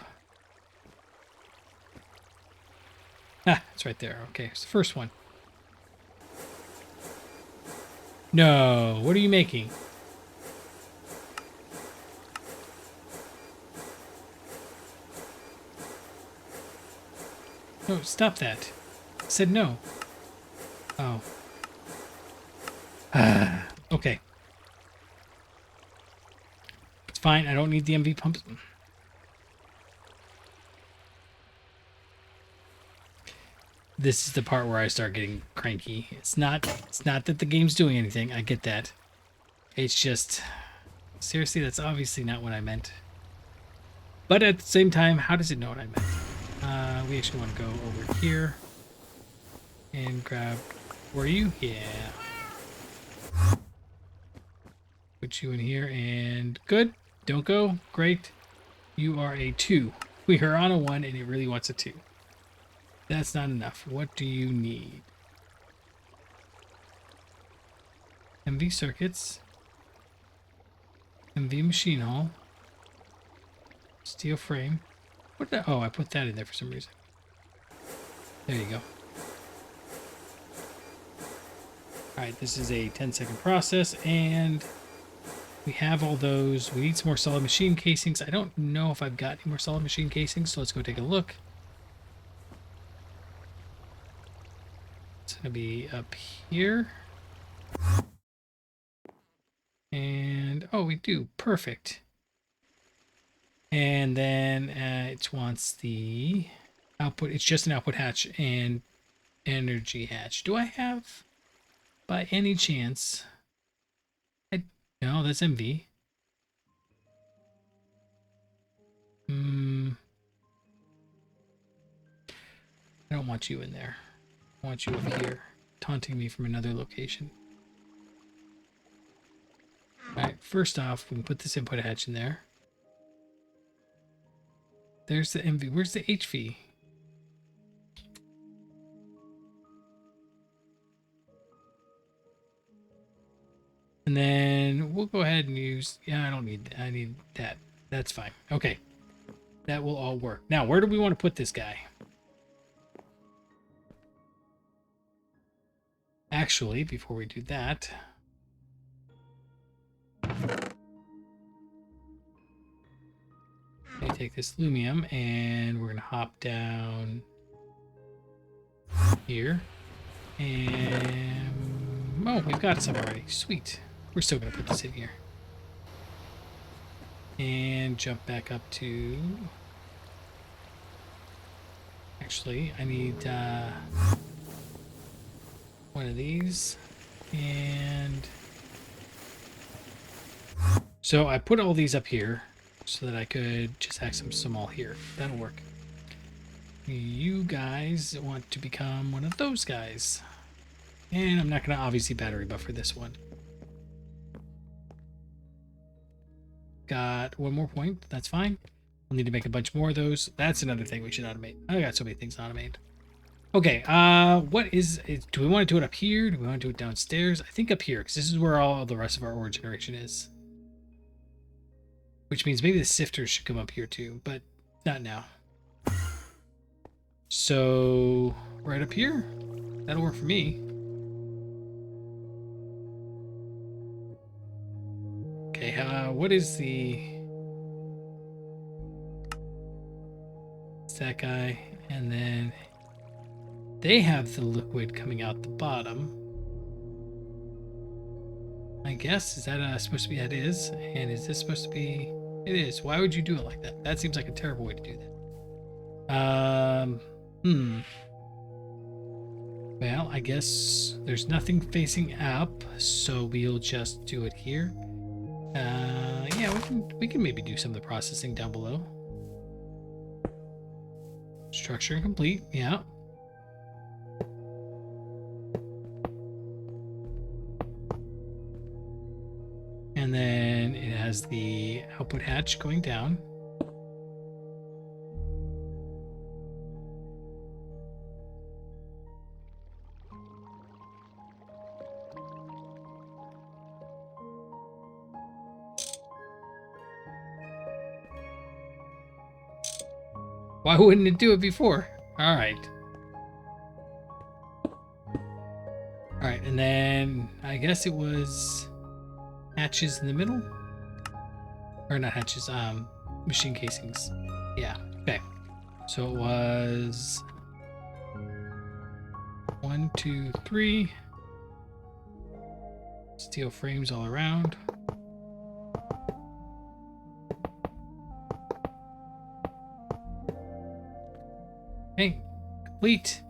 Ah, it's right there. Okay, it's the first one. No, what are you making? No, stop that. I said no. Oh. Okay. It's fine. I don't need the MV pumps. This is the part where I start getting cranky. It's not that the game's doing anything. I get that. It's just... Seriously, that's obviously not what I meant. But at the same time, how does it know what I meant? We actually want to go over here and grab... Were you? Yeah. Put you in here and... Good. Don't go. Great. You are a 2. We are on a 1 and it really wants a 2. That's not enough. What do you need? MV circuits. MV machine hall. Steel frame. What the? Oh, I put that in there for some reason. There you go. Alright, this is a 10-second process, and we have all those. We need some more solid machine casings. I don't know if I've got any more solid machine casings, so let's go take a look. It's going to be up here. And, oh, we do. Perfect. And then it wants the output. It's just an output hatch and energy hatch. Do I have, by any chance, No, that's MV. I don't want you in there. I want you up here, taunting me from another location. Alright, first off, we can put this input hatch in there. There's the MV. Where's the HV? And then we'll go ahead and use... Yeah, I need that. That's fine. Okay. That will all work. Now, where do we want to put this guy? Actually, before we do that... I take this lumium and we're going to hop down here. And... Oh, we've got some already. Sweet. We're still going to put this in here. And jump back up to... Actually, I need one of these. And... So I put all these up here so that I could just access them all here. That'll work. You guys want to become one of those guys. And I'm not going to obviously battery buffer this one. Got one more point. That's fine. We'll need to make a bunch more of those. That's another thing we should automate. I got so many things to automate. Okay, what is do we want to do it up here? Do we want to do it downstairs? I think up here, because this is where all the rest of our ore generation is. Which means maybe the sifters should come up here too, but not now. So, right up here? That'll work for me. Okay, what is the... It's that guy, and then they have the liquid coming out the bottom. I guess, is that supposed to be, that is, and is this supposed to be, it is. Why would you do it like that? That seems like a terrible way to do that. Well, I guess there's nothing facing up, so we'll just do it here. Yeah, we can maybe do some of the processing down below. Structure complete, yeah. And then it has the output hatch going down. Why wouldn't it do it before? All right. All right, and then I guess it was hatches in the middle? Or not hatches, machine casings. Yeah, okay. So it was 1, 2, 3. Steel frames all around. Okay, complete.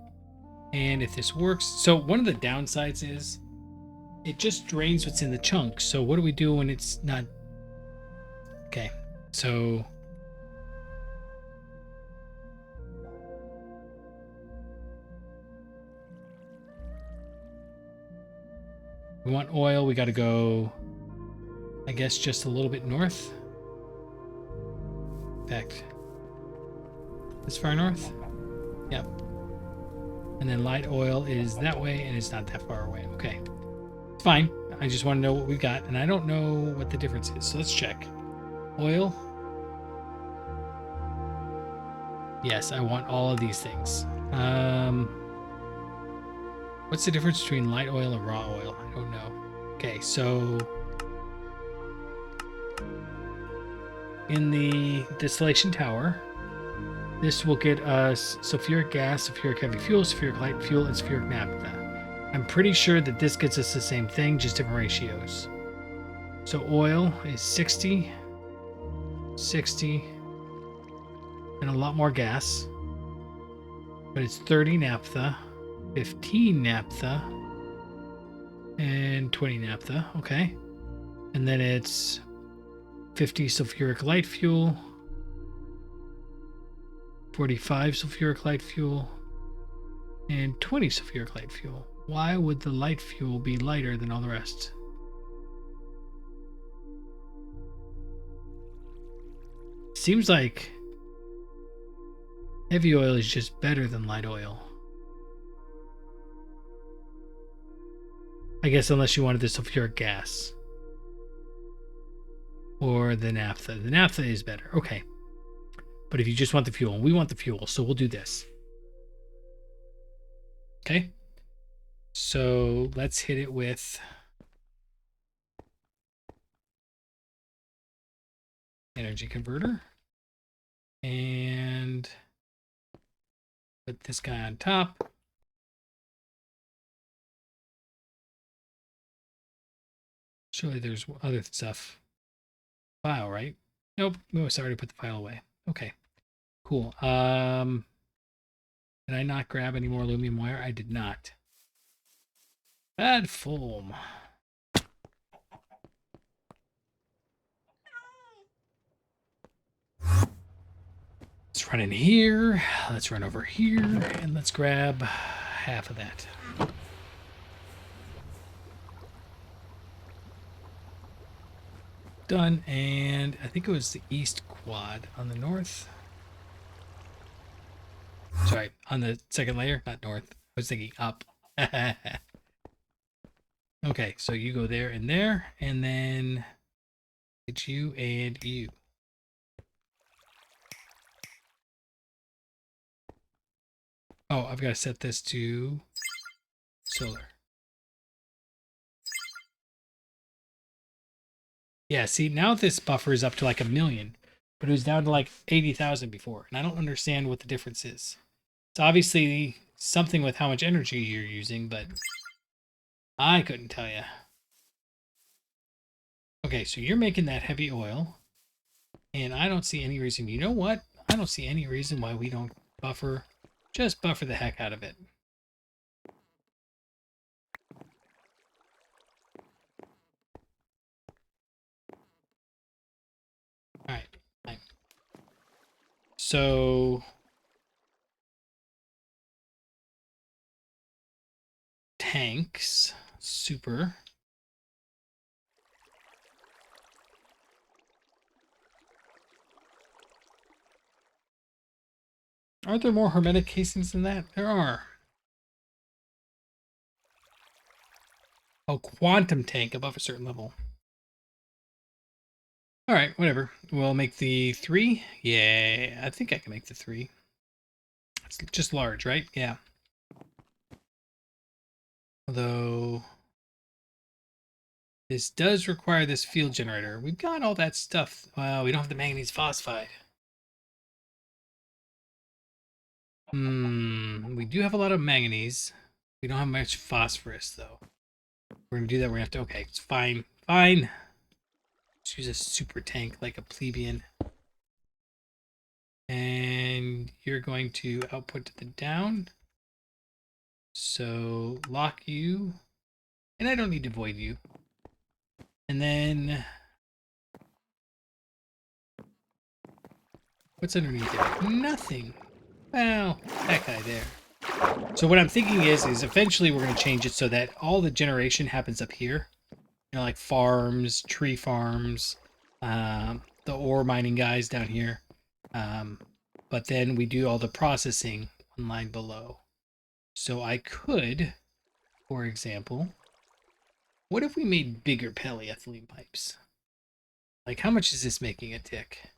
And if this works, so one of the downsides is it just drains what's in the chunk. So what do we do when it's not? Okay, so we want oil. We got to go, I guess, just a little bit north. In fact, this far north. Yep. And then light oil is that way, and it's not that far away. Okay. It's fine. I just want to know what we've got, and I don't know what the difference is. So let's check. Oil. Yes, I want all of these things. What's the difference between light oil and raw oil? I don't know. Okay, so in the distillation tower, this will get us sulfuric gas, sulfuric heavy fuel, sulfuric light fuel, and sulfuric naphtha. I'm pretty sure that this gets us the same thing, just different ratios. So oil is 60, 60, and a lot more gas. But it's 30 naphtha, 15 naphtha, and 20 naphtha. Okay. And then it's 50 sulfuric light fuel, 45 sulfuric light fuel, and 20 sulfuric light fuel. Why would the light fuel be lighter than all the rest? Seems like heavy oil is just better than light oil. I guess unless you wanted the sulfuric gas. Or the naphtha. The naphtha is better. Okay. But if you just want the fuel, we want the fuel, so we'll do this. Okay. So let's hit it with energy converter. And put this guy on top. Surely there's other stuff. File, right? Nope. No, sorry to put the file away. Okay. Cool. Did I not grab any more aluminum wire? I did not. Bad foam. Let's run in here. Let's run over here. And let's grab half of that. Done. And I think it was the east quad on the north. Sorry, on the second layer, not north. I was thinking up. Okay, so you go there, and then it's you and you. Oh, I've got to set this to solar. Yeah, see, now this buffer is up to like 1 million, but it was down to like 80,000 before, and I don't understand what the difference is. It's obviously something with how much energy you're using, but I couldn't tell you. Okay, so you're making that heavy oil, and I don't see any reason. You know what? I don't see any reason why we don't buffer. Just buffer the heck out of it. All right. So tanks, super. Aren't there more hermetic casings than that? There are. Oh, quantum tank above a certain level. All right, whatever. We'll make the 3. Yeah, I think I can make the 3. It's just large, right? Yeah. Although this does require this field generator. We've got all that stuff. Well, we don't have the manganese phosphide. We do have a lot of manganese. We don't have much phosphorus, though. We're going to do that. We're going to have to... Okay, it's fine. Fine. Let's use a super tank like a plebeian. And you're going to output to the down. So lock you. And I don't need to void you. And then... what's underneath there? Nothing. Well, that guy there. So what I'm thinking is eventually we're going to change it so that all the generation happens up here. You know, like farms, tree farms, the ore mining guys down here. But then we do all the processing one line below. So I could, for example, what if we made bigger polyethylene pipes? Like, how much is this making a tick?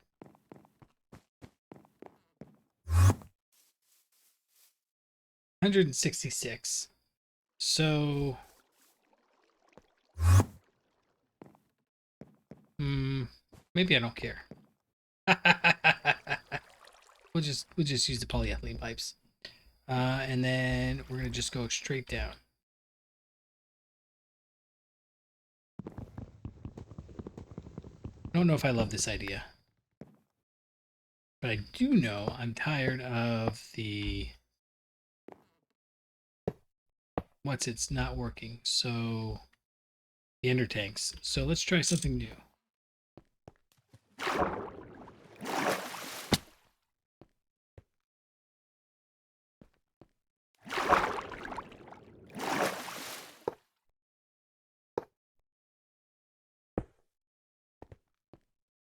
166. So, maybe I don't care. we'll just use the polyethylene pipes, and then we're gonna just go straight down. I don't know if I love this idea, but I do know I'm tired of the it's not working. So the ender tanks. So let's try something new.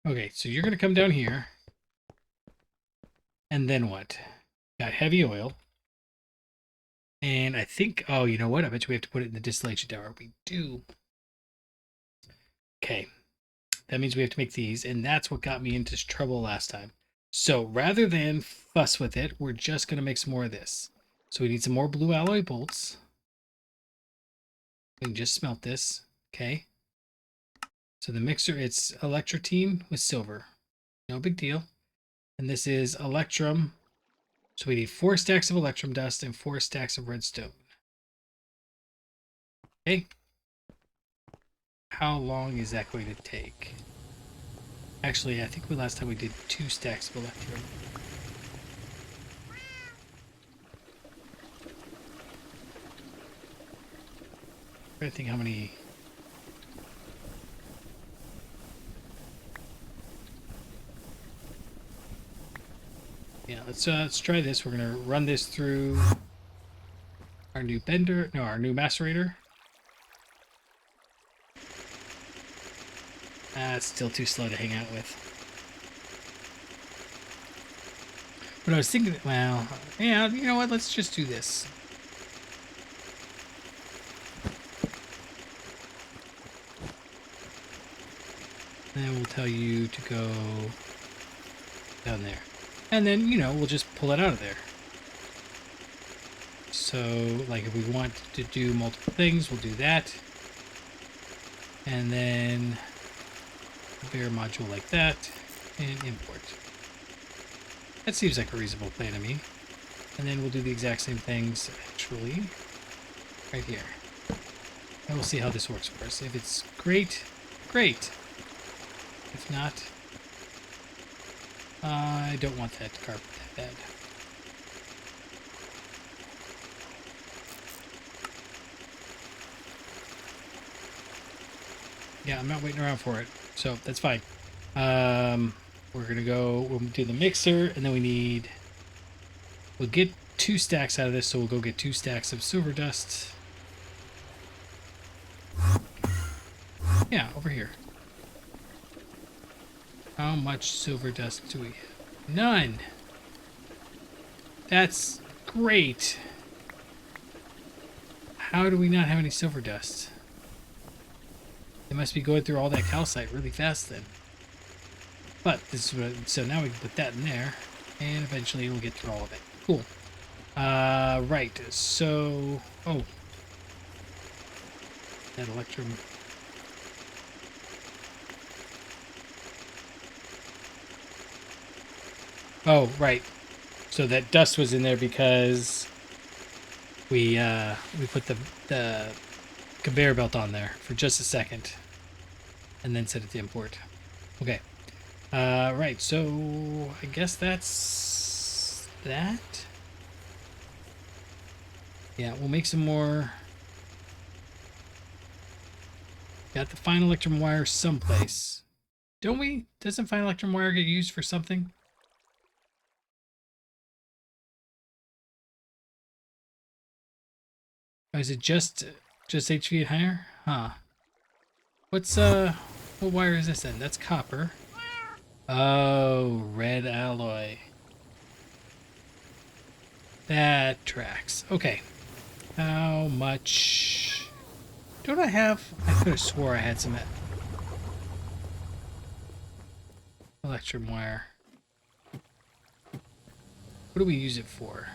Okay, so you're going to come down here. And then what? Got heavy oil. And I think, oh, you know what? I bet you we have to put it in the distillation tower. We do. Okay. That means we have to make these. And that's what got me into trouble last time. So rather than fuss with it, we're just going to make some more of this. So we need some more blue alloy bolts. We can just smelt this. Okay. So the mixer, it's electrotine with silver. No big deal. And this is electrum. So we need 4 stacks of electrum dust and 4 stacks of redstone. Okay. How long is that going to take? Actually, I think last time we did 2 stacks of electrum. I'm trying to think how many. Yeah, let's try this. We're gonna run this through our new bender, no, our new macerator. It's still too slow to hang out with. But I was thinking, well, yeah, you know what? Let's just do this. And we'll tell you to go down there. And then, you know, we'll just pull it out of there. So, like, if we want to do multiple things, we'll do that. And then conveyor module like that, and import. That seems like a reasonable plan to me. And then we'll do the exact same things, actually, right here. And we'll see how this works for us. If it's great, great. If not, I don't want that carpet that bad. Yeah, I'm not waiting around for it, so that's fine. We're gonna go, we'll do the mixer, and then we'll get 2 stacks out of this, so we'll go get 2 stacks of silver dust. Yeah, over here. How much silver dust do we have? None! That's great! How do we not have any silver dust? They must be going through all that calcite really fast then. But this is what, so now we can put that in there, and eventually we'll get through all of it. Cool. Right. So, oh, that electrum. Oh, right. So that dust was in there because we put the conveyor belt on there for just a second, and then set it to import. Okay. Right, so I guess that's that. Yeah, we'll make some more. Got the fine electrum wire someplace. Don't we? Doesn't fine electrum wire get used for something? Or is it just HV and higher? Huh. What's what wire is this then? That's copper. Oh, red alloy. That tracks. Okay. How much don't I have? I could have swore I had some electrum wire. What do we use it for?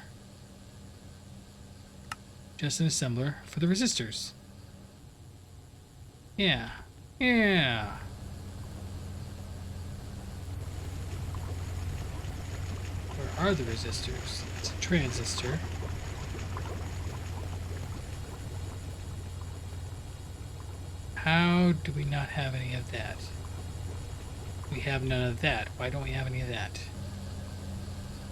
Just an assembler for the resistors. Yeah. Yeah. Where are the resistors? It's a transistor. How do we not have any of that? We have none of that. Why don't we have any of that?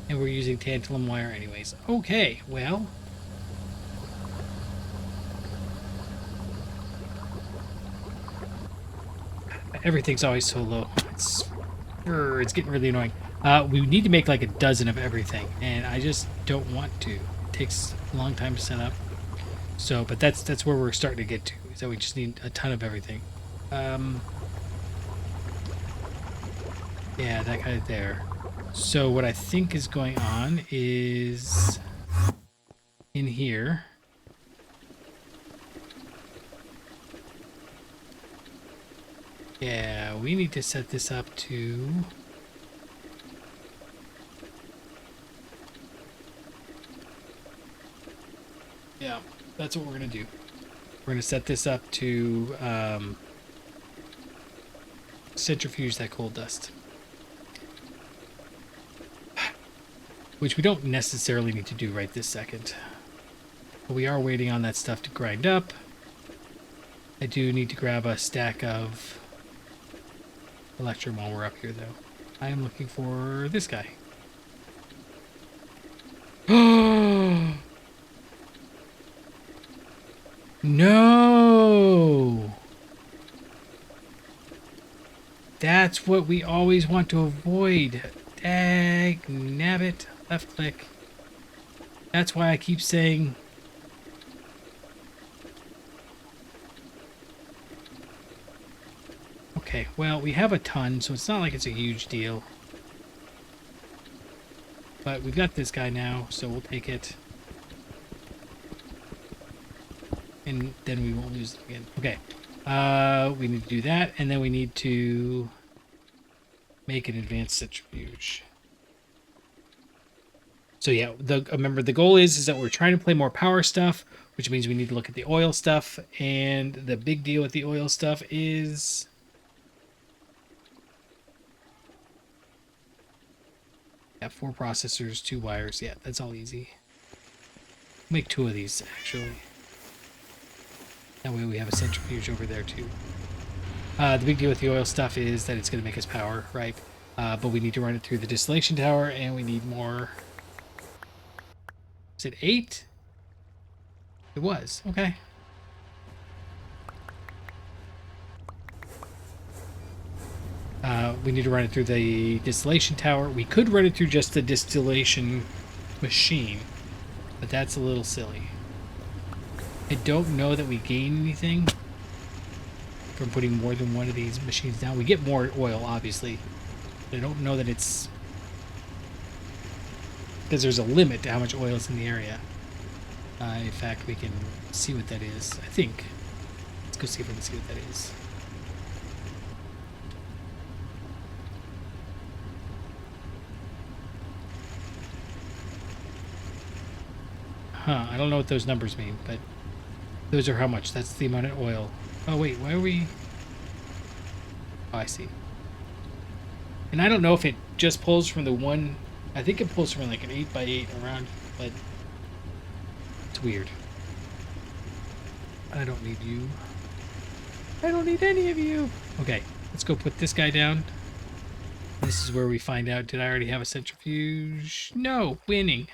And we're using tantalum wire anyways. Okay, well. everything's always so low. It's getting really annoying. We need to make like a dozen of everything, and I just don't want to. It takes a long time to set up. So, but that's where we're starting to get to, is that we just need a ton of everything. Yeah, that kind of there. So what I think is going on is in here. Yeah, we need to set this up to... Yeah, that's what we're going to do. We're going to set this up to centrifuge that coal dust. Which we don't necessarily need to do right this second. But we are waiting on that stuff to grind up. I do need to grab a stack of electrum while we're up here, though. I am looking for this guy. No! That's what we always want to avoid. Dag nabbit. Left click. That's why I keep saying... Okay, well, we have a ton, so it's not like it's a huge deal. But we've got this guy now, so we'll take it. And then we won't lose it again. Okay. We need to do that, and then we need to make an advanced centrifuge. So yeah, remember the goal is that we're trying to play more power stuff, which means we need to look at the oil stuff, and the big deal with the oil stuff is... Yeah, 4 processors, 2 wires. Yeah, that's all easy. Make 2 of these, actually. That way we have a centrifuge over there, too. The big deal with the oil stuff is that it's going to make us power, right? But we need to run it through the distillation tower, and we need more... Is it 8? It was. Okay. We need to run it through the distillation tower. We could run it through just the distillation machine, but that's a little silly. I don't know that we gain anything from putting more than one of these machines down. We get more oil, obviously. But I don't know that it's... Because there's a limit to how much oil is in the area. In fact, we can see what that is, I think. Let's go see if we can see what that is. Huh, I don't know what those numbers mean, but those are how much. That's the amount of oil. Oh, wait, why are we... Oh, I see. And I don't know if it just pulls from the one... I think it pulls from like an 8x8 around, but it's weird. I don't need you. I don't need any of you. Okay, let's go put this guy down. This is where we find out, did I already have a centrifuge? No, winning.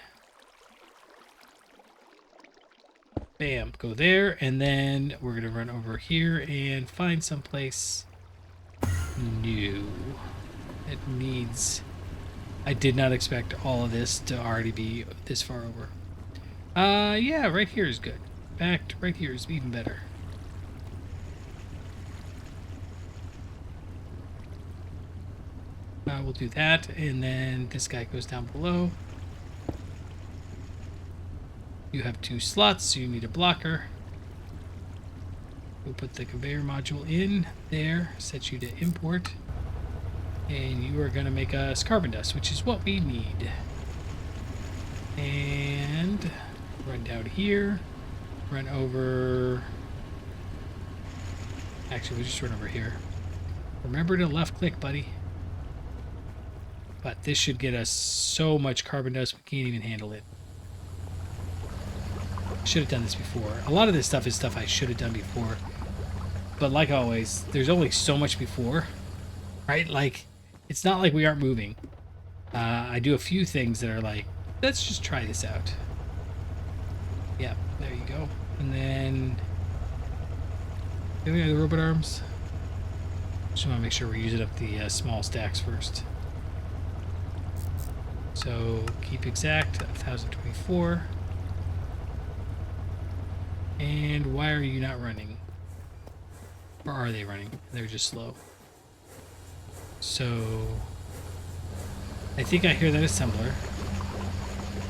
Bam, go there, and then we're going to run over here and find someplace new. It needs... I did not expect all of this to already be this far over. Yeah, right here is good. In fact, right here is even better. We'll do that, and then this guy goes down below. You have 2 slots, so you need a blocker. We'll put the conveyor module in there, set you to import. And you are going to make us carbon dust, which is what we need. And run down here. Run over... Actually, we'll just run over here. Remember to left click, buddy. But this should get us so much carbon dust, we can't even handle it. Should have done this before. A lot of this stuff is stuff I should have done before. But like always, there's only so much before. Right? Like... It's not like we aren't moving. I do a few things that are like, let's just try this out. Yeah, there you go. And then... Do we have the robot arms? Just want to make sure we're using up the small stacks first. So keep exact 1024. And why are you not running? Or are they running? They're just slow. So I think I hear that assembler.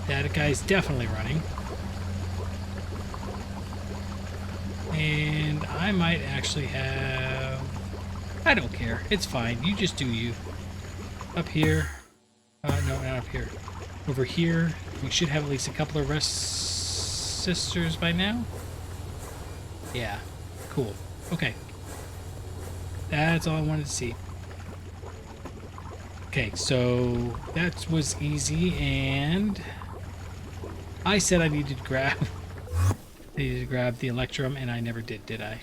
That guy's definitely running. And I might actually have... I don't care. It's fine. You just do you. Up here. No, not up here. Over here. We should have at least a couple of resistors by now. Yeah. Cool. Okay. That's all I wanted to see. Okay, so that was easy, and I said I needed to grab the electrum, and I never did I?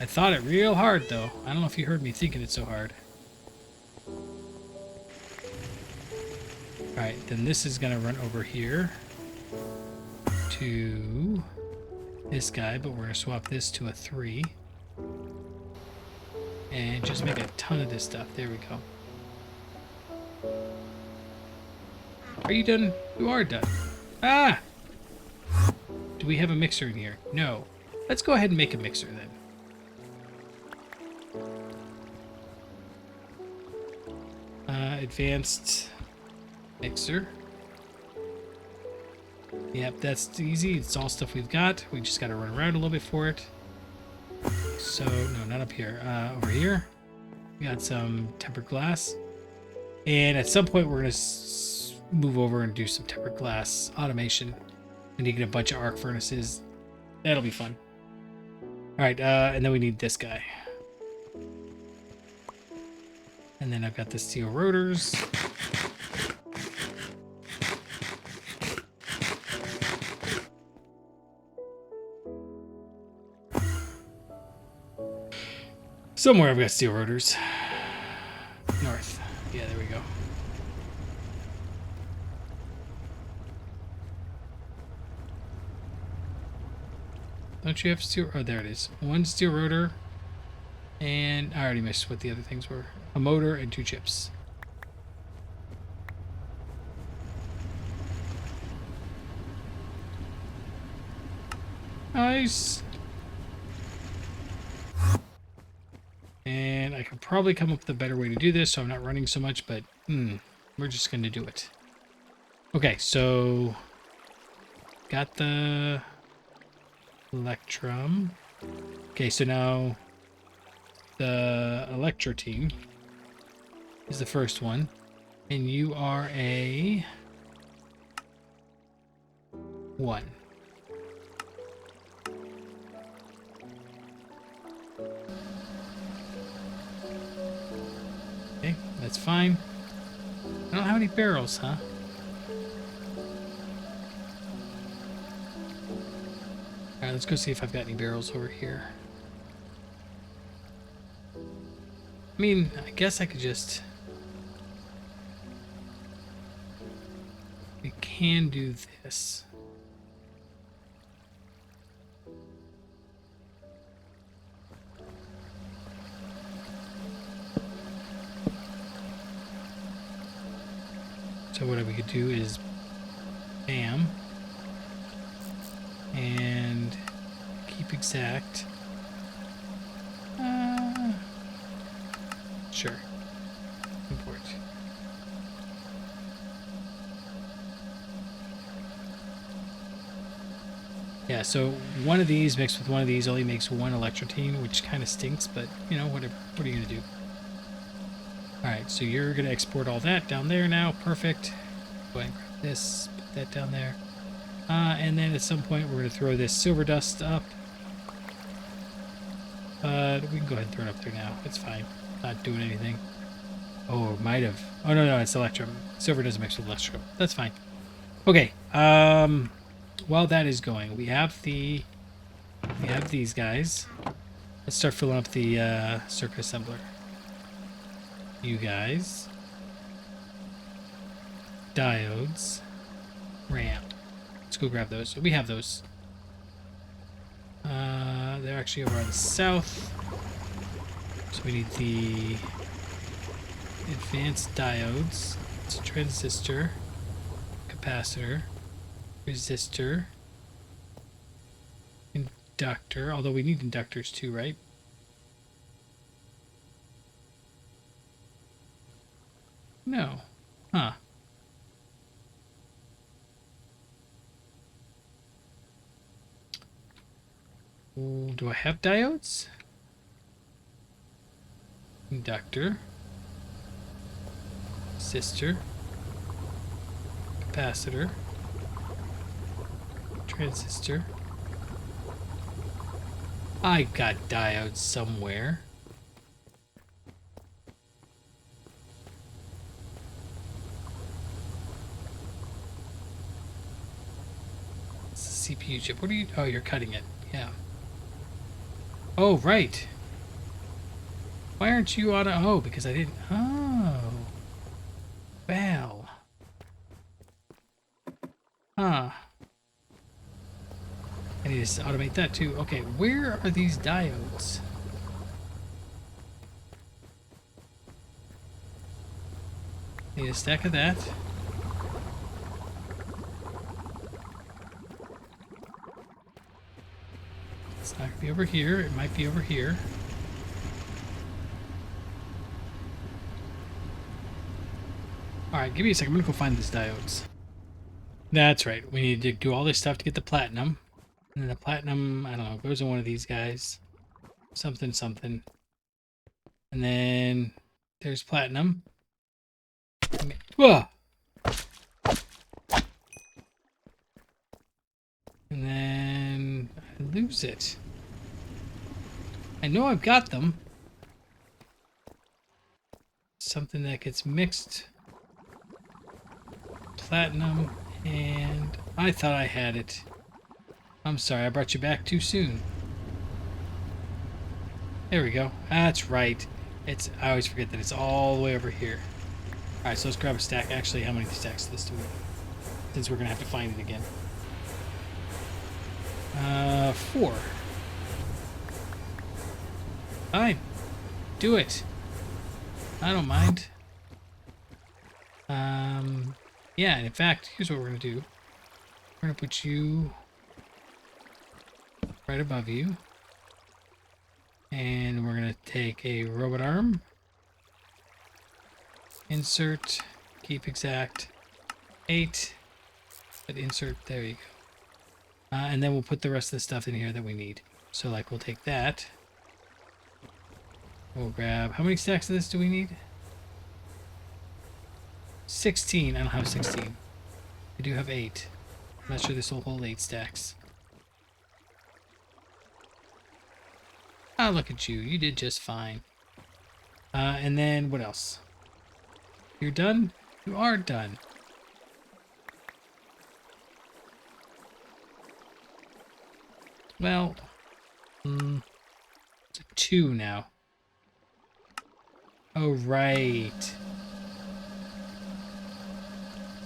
I thought it real hard, though. I don't know if you heard me thinking it so hard. Alright, then this is going to run over here to this guy, but we're going to swap this to a 3. And just make a ton of this stuff. There we go. Are you done? You are done. Ah! Do we have a mixer in here? No. Let's go ahead and make a mixer then. Advanced mixer. Yep, that's easy. It's all stuff we've got. We just got to run around a little bit for it. So, no, not up here. Over here, we got some tempered glass. And at some point, we're going to move over and do some tempered glass automation. And you get a bunch of arc furnaces. That'll be fun. All right, and then we need this guy. And then I've got the steel rotors. Somewhere I've got steel rotors. North. Yeah, there we go. Don't you have steel? Oh, there it is. One steel rotor. And I already missed what the other things were. A motor and 2 chips. Nice. And I could probably come up with a better way to do this so I'm not running so much, but we're just going to do it. Okay, so got the electrum. Okay, so now the electro team is the first one, and you are a 1. Okay, that's fine. I don't have any barrels, huh? Alright, let's go see if I've got any barrels over here. I mean, I guess I could just... We can do this. So what we could do is bam and keep exact. Sure. Import. Yeah, so one of these mixed with one of these only makes 1 electrotene, which kind of stinks, but you know, whatever. What are you gonna do? Alright, so you're going to export all that down there now. Perfect. Go ahead and grab this, put that down there. And then at some point we're going to throw this silver dust up. But we can go ahead and throw it up there now. It's fine. Not doing anything. Oh, it might have. Oh, no, it's electrum. Silver doesn't mix with electrum. That's fine. Okay. While that is going, we have these guys. Let's start filling up the circuit assembler. You guys, diodes, RAM. Let's go grab those. We have those. They're actually over on the south. So we need the advanced diodes. It's a transistor, capacitor, resistor, inductor, although we need inductors too, right? No. Huh. Ooh, do I have diodes? Inductor. Resistor. Capacitor. Transistor. I got diodes somewhere. It's a CPU chip. What are you? Oh, you're cutting it. Yeah. Oh, right. Why aren't you on a... Oh, because I didn't... Oh. Well. Huh. I need to automate that too. Okay, where are these diodes? Need a stack of that. It's not gonna be over here. It might be over here. Alright, give me a second. I'm gonna go find these diodes. That's right. We need to do all this stuff to get the platinum. And then the platinum, I don't know, goes in one of these guys. Something, something. And then there's platinum. Whoa! And then I lose it. I know I've got them. Something that gets mixed. Platinum, and I thought I had it. I'm sorry, I brought you back too soon. There we go. That's right. I always forget that it's all the way over here. Alright, so let's grab a stack. Actually, how many stacks of this do we have? Since we're going to have to find it again. 4. Fine. Do it. I don't mind. Yeah, and in fact, here's what we're going to do. We're going to put you right above you. And we're going to take a robot arm. Insert, keep exact, 8. But insert, there you go. And then we'll put the rest of the stuff in here that we need. So, like, we'll take that. We'll grab, how many stacks of this do we need? 16. I don't have 16. I do have 8. I'm not sure this will hold 8 stacks. Ah, look at you. You did just fine. And then what else? You're done? You are done. Well, it's a 2 now. Oh, right.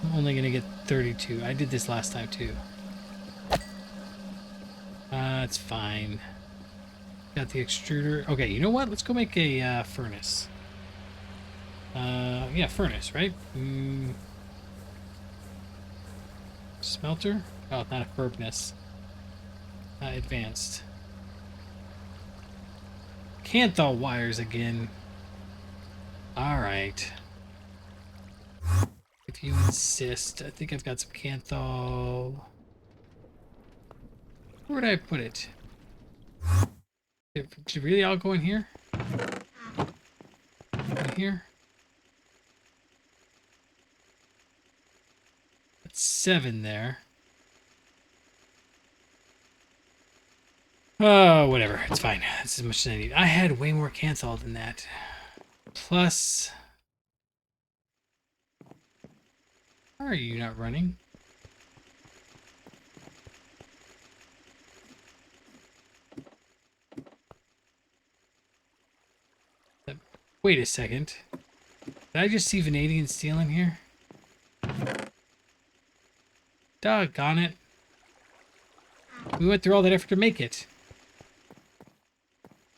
I'm only going to get 32. I did this last time, too. It's fine. Got the extruder. Okay, you know what? Let's go make a furnace. Yeah, furnace, right? Smelter? Oh, not a furnace. Advanced. Canthal wires again. Alright. If you insist. I think I've got some Canthal. Where would I put it? Should it really all go in here? In here? That's 7 there. Oh, whatever. It's fine. That's as much as I need. I had way more Canthal than that. Plus... Why are you not running? Wait a second. Did I just see vanadium steel in here? Doggone it. We went through all that effort to make it.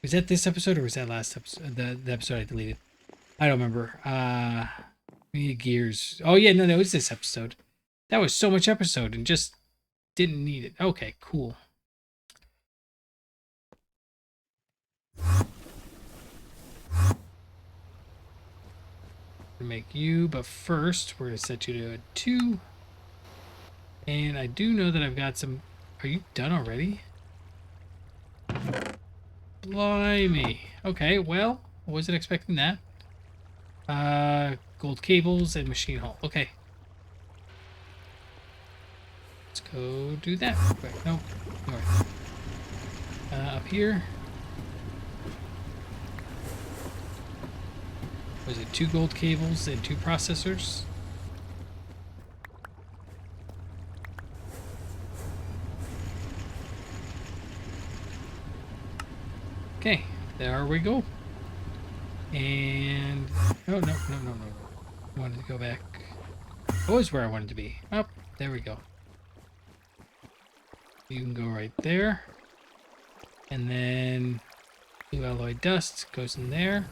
Was that this episode or was that last episode? The episode I deleted. I don't remember. We need gears. Oh yeah, no, it was this episode. That was so much episode and just didn't need it. Okay, cool. Make you, but first we're gonna set you to a 2. And I do know that I've got some. Are you done already? Blimey. Okay, well, I wasn't expecting that. Gold cables and machine hull. Okay. Let's go do that real quick. Nope. North. Up here. Was it 2 gold cables and 2 processors? Okay, there we go. And no. I wanted to go back. That was where I wanted to be. Oh, there we go. You can go right there. And then blue alloy dust goes in there.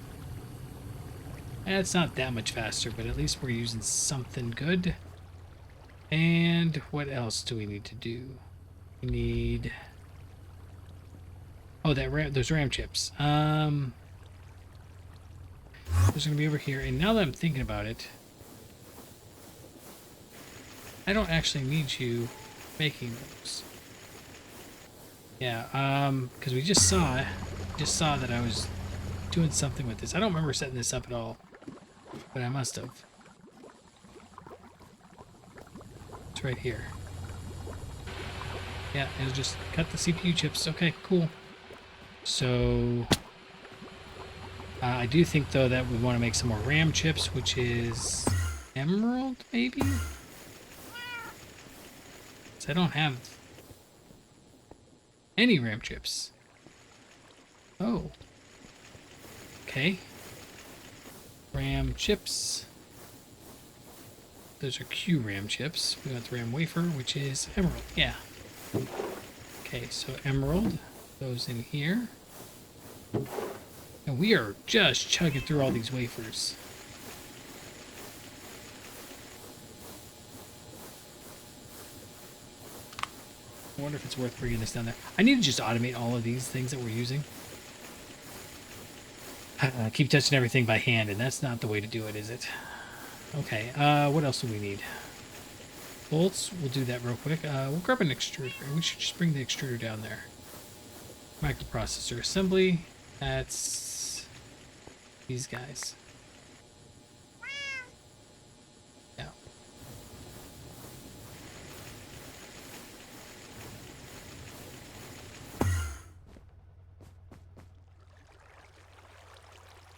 And it's not that much faster, but at least we're using something good. And what else do we need to do? We need... Oh, those RAM chips. Those are gonna be over here. And now that I'm thinking about it, I don't actually need you making those. Yeah, because we just saw that I was doing something with this. I don't remember setting this up at all, but I must have. It's right here. Yeah, it'll just cut the CPU chips. Okay, cool. So I do think though that we want to make some more RAM chips, which is emerald, maybe. So I don't have any RAM chips. Oh. Okay. RAM chips. Those are Q RAM chips. We want the RAM wafer, which is emerald. Yeah. Okay, so emerald goes in here. And we are just chugging through all these wafers. I wonder if it's worth bringing this down there. I need to just automate all of these things that we're using. I keep touching everything by hand, and that's not the way to do it, is it? Okay, what else do we need? Bolts, we'll do that real quick. We'll grab an extruder. We should just bring the extruder down there. Microprocessor assembly. That's these guys. Yeah.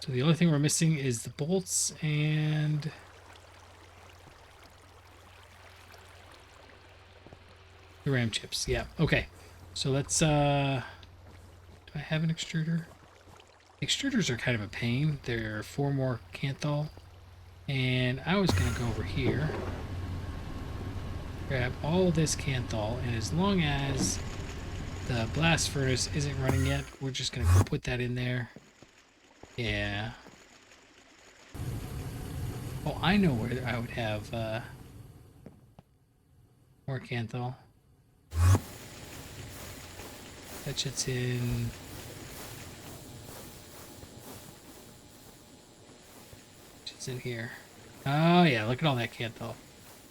So the only thing we're missing is the bolts and the RAM chips. Yeah. Okay. So let's do I have an extruder? Extruders are kind of a pain. There are 4 more Canthal. And I was gonna go over here, grab all this Canthal, and as long as the blast furnace isn't running yet, we're just gonna go put that in there. Yeah. Oh, I know where I would have more Canthal. That shit's in... It's in here. Oh yeah, look at all that Canthal.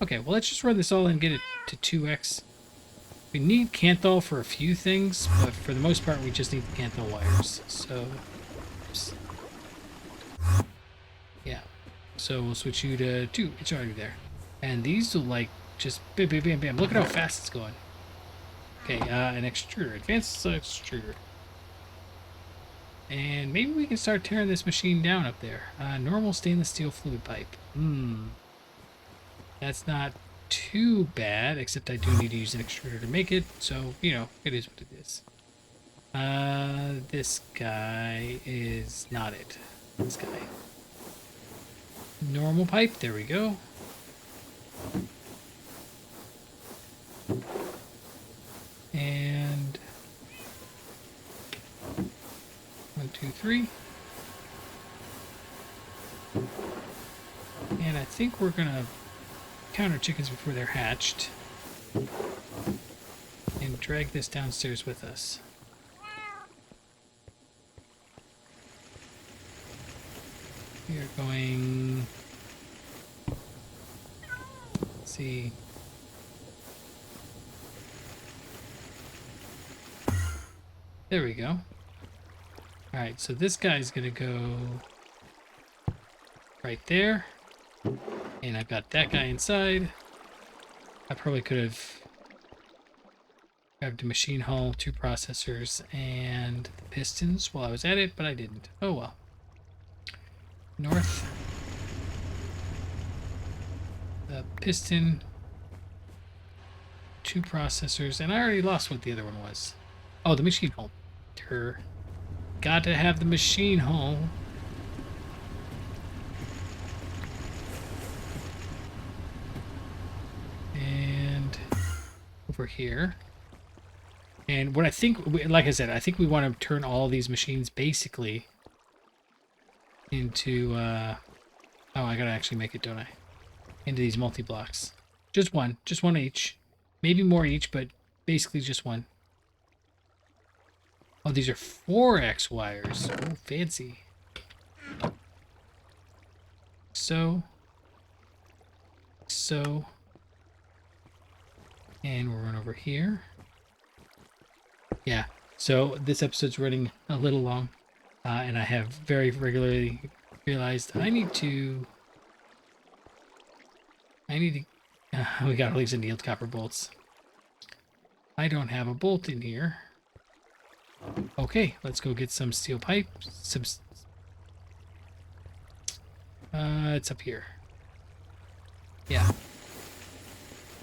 Okay, well let's just run this all and get it to 2x. We need Canthal for a few things, but for the most part we just need the Canthal wires. So, oops. Yeah. So we'll switch you to 2. It's already there. And these will like just bam, bam, bam, bam. Look at how fast it's going. Okay, an extruder, advanced extruder. And maybe we can start tearing this machine down up there. Normal stainless steel fluid pipe. That's not too bad, except I do need to use an extruder to make it. So, you know, it is what it is. This guy is not it. This guy. Normal pipe, there we go. And 1, 2, 3. And I think we're gonna count our chickens before they're hatched and drag this downstairs with us. We are going, let's see, there we go. All right, so this guy's gonna go right there, and I've got that guy inside. I probably could have grabbed a machine hull, 2 processors, and the pistons while I was at it, but I didn't. Oh well. North. The piston, 2 processors, and I already lost what the other one was. Oh, the machine hull. Got to have the machine hull. And over here. And what I think, like I said, I think we want to turn all of these machines basically into, oh, I gotta actually make it, don't I? Into these multi-blocks. Just one each. Maybe more each, but basically just one. Oh, these are 4x wires. Oh, fancy. So. And we'll run over here. Yeah, so this episode's running a little long. And I have very regularly realized I need to... we got all these annealed copper bolts. I don't have a bolt in here. Okay, let's go get some steel pipe. It's up here. Yeah.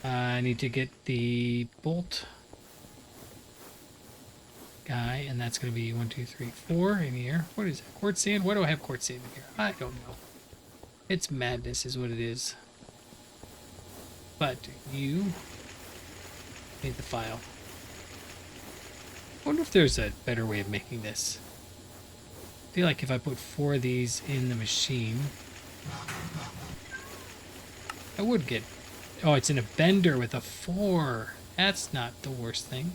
I need to get the bolt guy, and that's going to be 1, 2, 3, 4 in here. What is it? Quartz sand? Why do I have quartz sand in here? I don't know. It's madness is what it is. But you need the file. I wonder if there's a better way of making this. I feel like if I put 4 of these in the machine, I would get... Oh, it's in a bender with a 4. That's not the worst thing.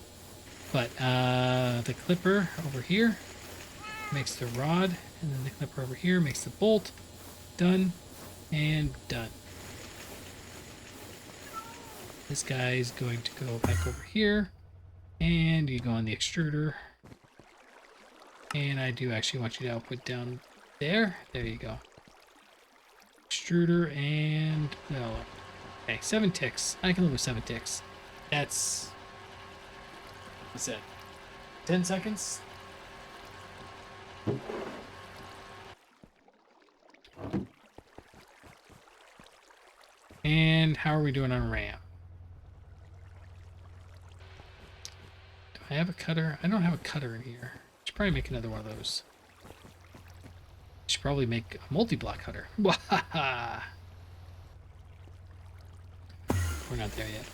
But the clipper over here makes the rod, and then the clipper over here makes the bolt. Done and done. This guy's going to go back over here, and you go on the extruder. And I do actually want you to output down there. There you go. Extruder and no. Okay, 7 ticks. I can live with 7 ticks. That's... What's that? 10 seconds? And how are we doing on RAM? Do I have a cutter? I don't have a cutter in here. I should probably make another one of those. I should probably make a multi-block cutter. Wahaha! We're not there yet.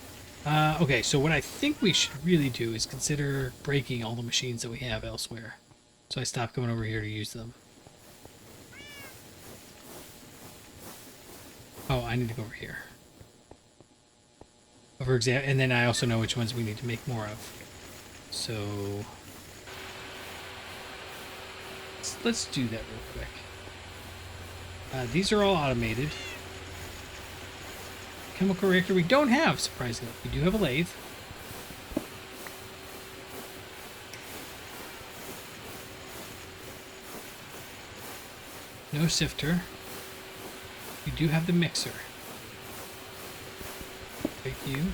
Okay, so what I think we should really do is consider breaking all the machines that we have elsewhere. So I stop coming over here to use them. Oh, I need to go over here. For example, and then I also know which ones we need to make more of. So let's do that real quick. These are all automated. Chemical reactor we don't have, surprisingly. We do have a lathe. No sifter. We do have the mixer. Thank you.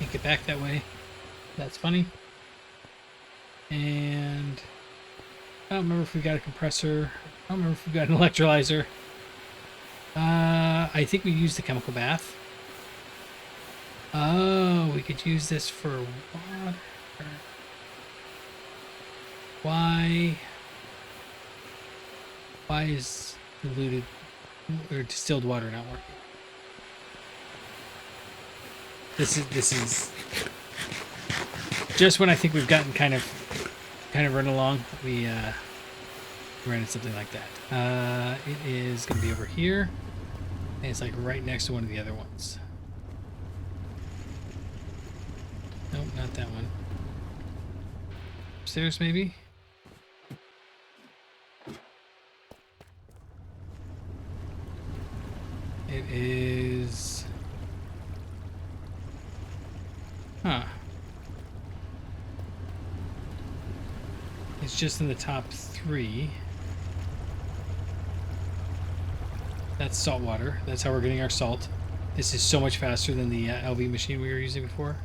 Can't get back that way. That's funny. And I don't remember if we got a compressor. I don't remember if we got an electrolyzer. I think we used the chemical bath. Oh, we could use this for water. Why is diluted or distilled water not working? This is Just when I think we've gotten kind of run along, we ran into something like that. It is going to be over here. And it's like right next to one of the other ones. Nope, not that one. Upstairs, maybe? It is... Huh. It's just in the top 3. That's salt water. That's how we're getting our salt. This is so much faster than the LV machine we were using before.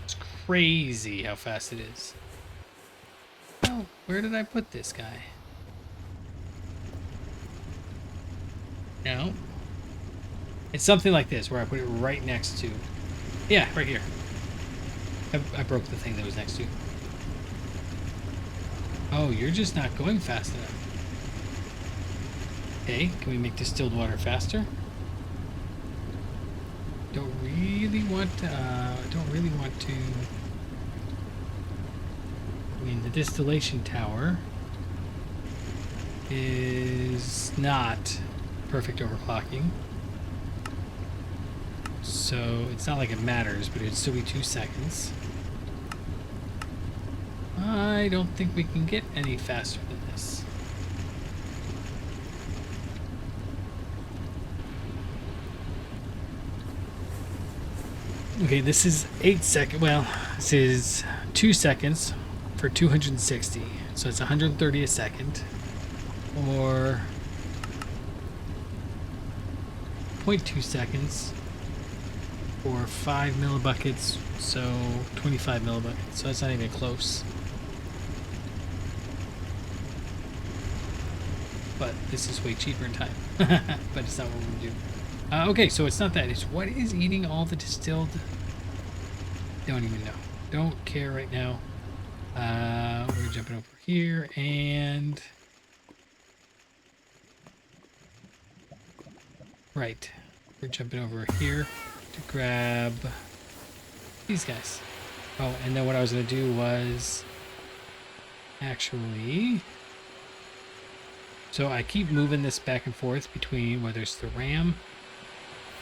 It's crazy how fast it is. Oh, where did I put this guy? No. It's something like this, where I put it right next to... Yeah, right here. I broke the thing that was next to. Oh, you're just not going fast enough. Okay, can we make distilled water faster? Don't really want to... I mean, the distillation tower is not perfect overclocking. So it's not like it matters, but it'd still be 2 seconds. I don't think we can get any faster than this. Okay, this is 8 seconds. Well, this is 2 seconds for 260. So it's 130 a second. Or 0.2 seconds for 5 millibuckets. So 25 millibuckets. So that's not even close. But this is way cheaper in time. But it's not what we do. Okay, so it's not that. It's what is eating all the distilled... Don't even know. Don't care right now. We're jumping over here and... Right. We're jumping over here to grab these guys. Oh, and then what I was going to do was... Actually... So I keep moving this back and forth between whether it's the RAM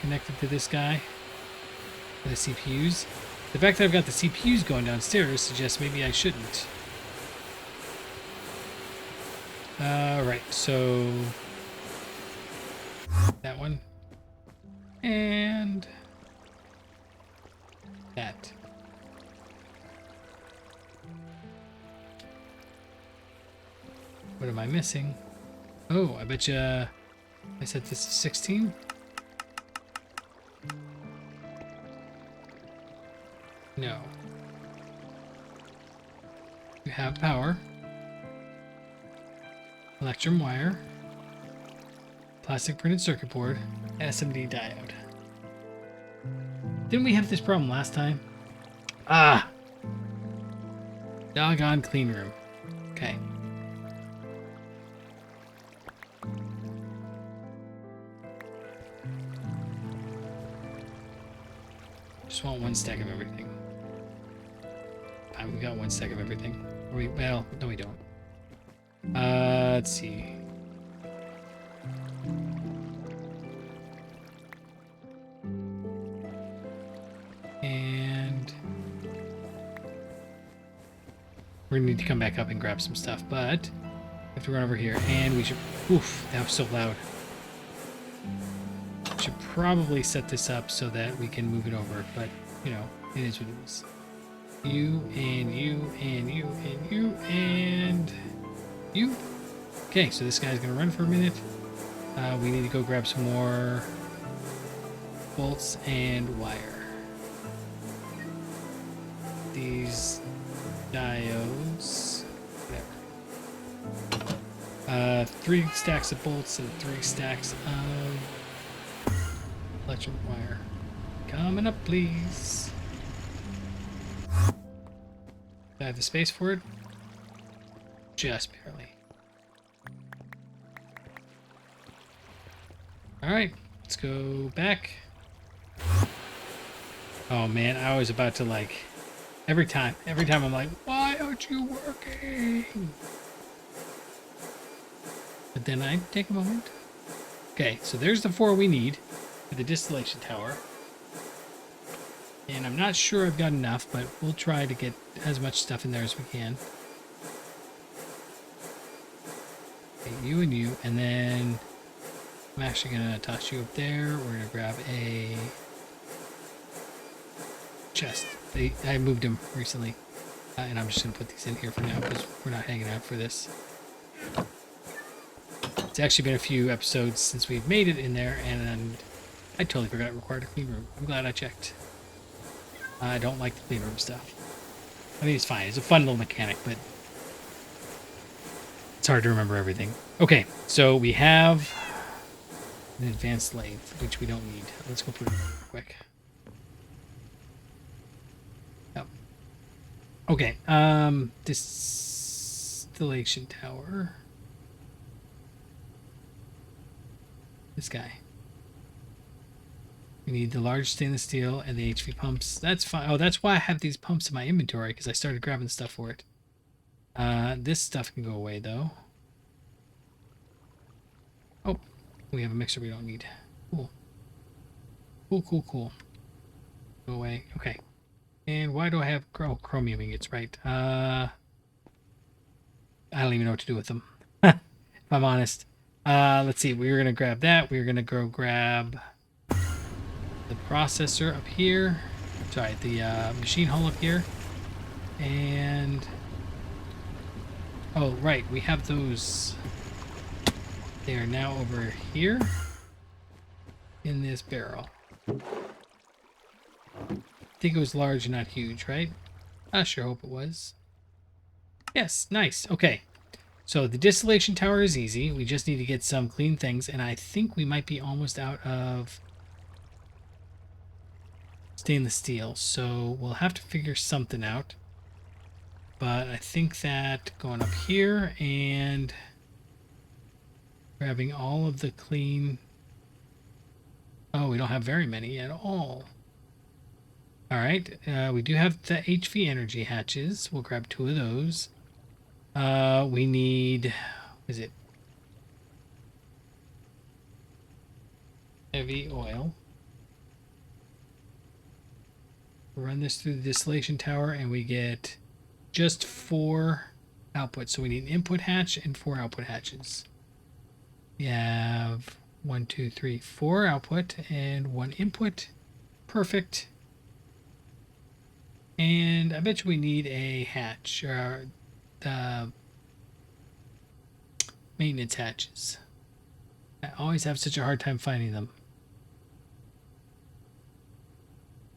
connected to this guy or the CPUs. The fact that I've got the CPUs going downstairs suggests maybe I shouldn't. Right, so that one and that. What am I missing? Oh, I bet you I set this to 16. No. You have power. Electrum wire. Plastic printed circuit board. SMD diode. Didn't we have this problem last time? Ah! Doggone clean room. Okay. Just want 1 stack of everything. We got 1 stack of everything. Well, no we don't. Let's see. And we're gonna need to come back up and grab some stuff, but we have to run over here and we should... Oof, that was so loud. Should probably set this up so that we can move it over, but you know, it is what it is. You and you and you and you and you. Okay, so this guy's gonna run for a minute. We need to go grab some more bolts and wire. These diodes, whatever. 3 stacks of bolts and 3 stacks of electric wire. Coming up, please. Do I have the space for it? Just barely. Alright, let's go back. Oh man, I was about to like Every time I'm like, why aren't you working? But then I take a moment. Okay, so there's the 4 we need for the distillation tower. And I'm not sure I've got enough, but we'll try to get as much stuff in there as we can. Okay, you and you, and then I'm actually going to toss you up there. We're going to grab a chest. I moved them recently, and I'm just going to put these in here for now because we're not hanging out for this. It's actually been a few episodes since we've made it in there, and I totally forgot it required a clean room. I'm glad I checked. I don't like the clean room stuff. I mean, it's fine. It's a fun little mechanic, but it's hard to remember everything. Okay, so we have an advanced lathe, which we don't need. Let's go put it in real quick. Oh. Okay, distillation tower. This guy. We need the large stainless steel and the HV pumps. That's fine. Oh, that's why I have these pumps in my inventory, because I started grabbing stuff for it. This stuff can go away, though. Oh, we have a mixer we don't need. Cool. Cool. Go away. Okay. And why do I have chromium ingots? Right. I don't even know what to do with them, if I'm honest. Let's see. We were going to grab that. We were going to go grab the processor up here. Sorry, the machine hull up here. And oh, right, we have those. They are now over here in this barrel. I think it was large and not huge, right? I sure hope it was. Yes, nice. Okay. So the distillation tower is easy. We just need to get some clean things, and I think we might be almost out of stainless steel, so we'll have to figure something out. But I think that going up here and grabbing all of the clean... Oh, we don't have very many at all. Alright, we do have the HV energy hatches. We'll grab 2 of those. We need... What is it? Heavy oil. Run this through the distillation tower and we get just 4 outputs. So we need an input hatch and 4 output hatches. We have 1, 2, 3, 4 output and 1 input. Perfect. And I bet you we need a hatch, or maintenance hatches. I always have such a hard time finding them.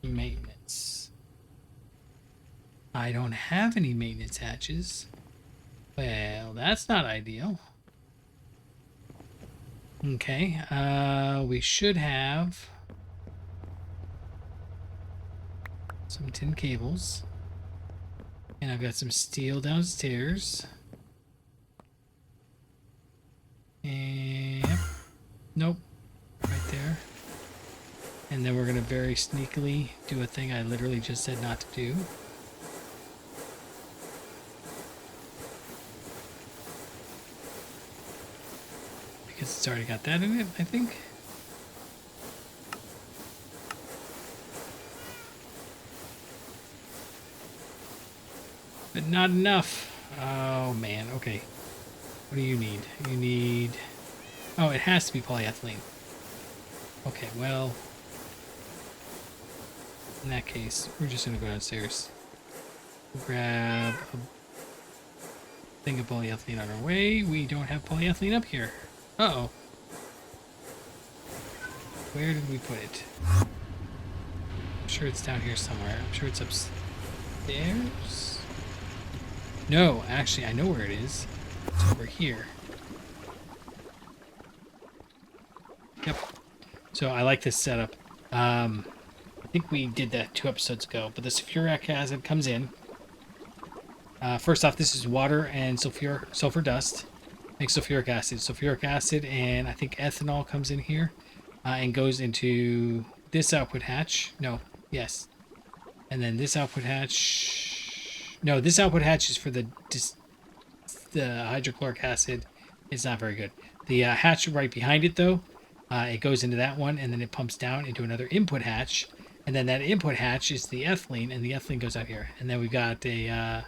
Maintenance. I don't have any maintenance hatches. Well, that's not ideal. Okay, we should have some tin cables. And I've got some steel downstairs. And yep. Nope. Right there. And then we're going to very sneakily do a thing I literally just said not to do. Because it's already got that in it, I think. But not enough. Oh man, okay. What do you need? You need... Oh, it has to be polyethylene. Okay, well... In that case, we're just going to go downstairs. Grab a thing of polyethylene on our way. We don't have polyethylene up here. Uh-oh. Where did we put it? I'm sure it's down here somewhere. I'm sure it's upstairs. No, actually, I know where it is. It's over here. Yep. So I like this setup. I think we did that 2 episodes ago, but the sulfuric acid comes in. First off, this is water and sulfur dust. Makes sulfuric acid. Sulfuric acid and I think ethanol comes in here and goes into this output hatch. No, yes. And then this output hatch... No, this output hatch is for the hydrochloric acid. It's not very good. The hatch right behind it, though, it goes into that one, and then it pumps down into another input hatch. And then that input hatch is the ethylene, and the ethylene goes out here. And then we've got a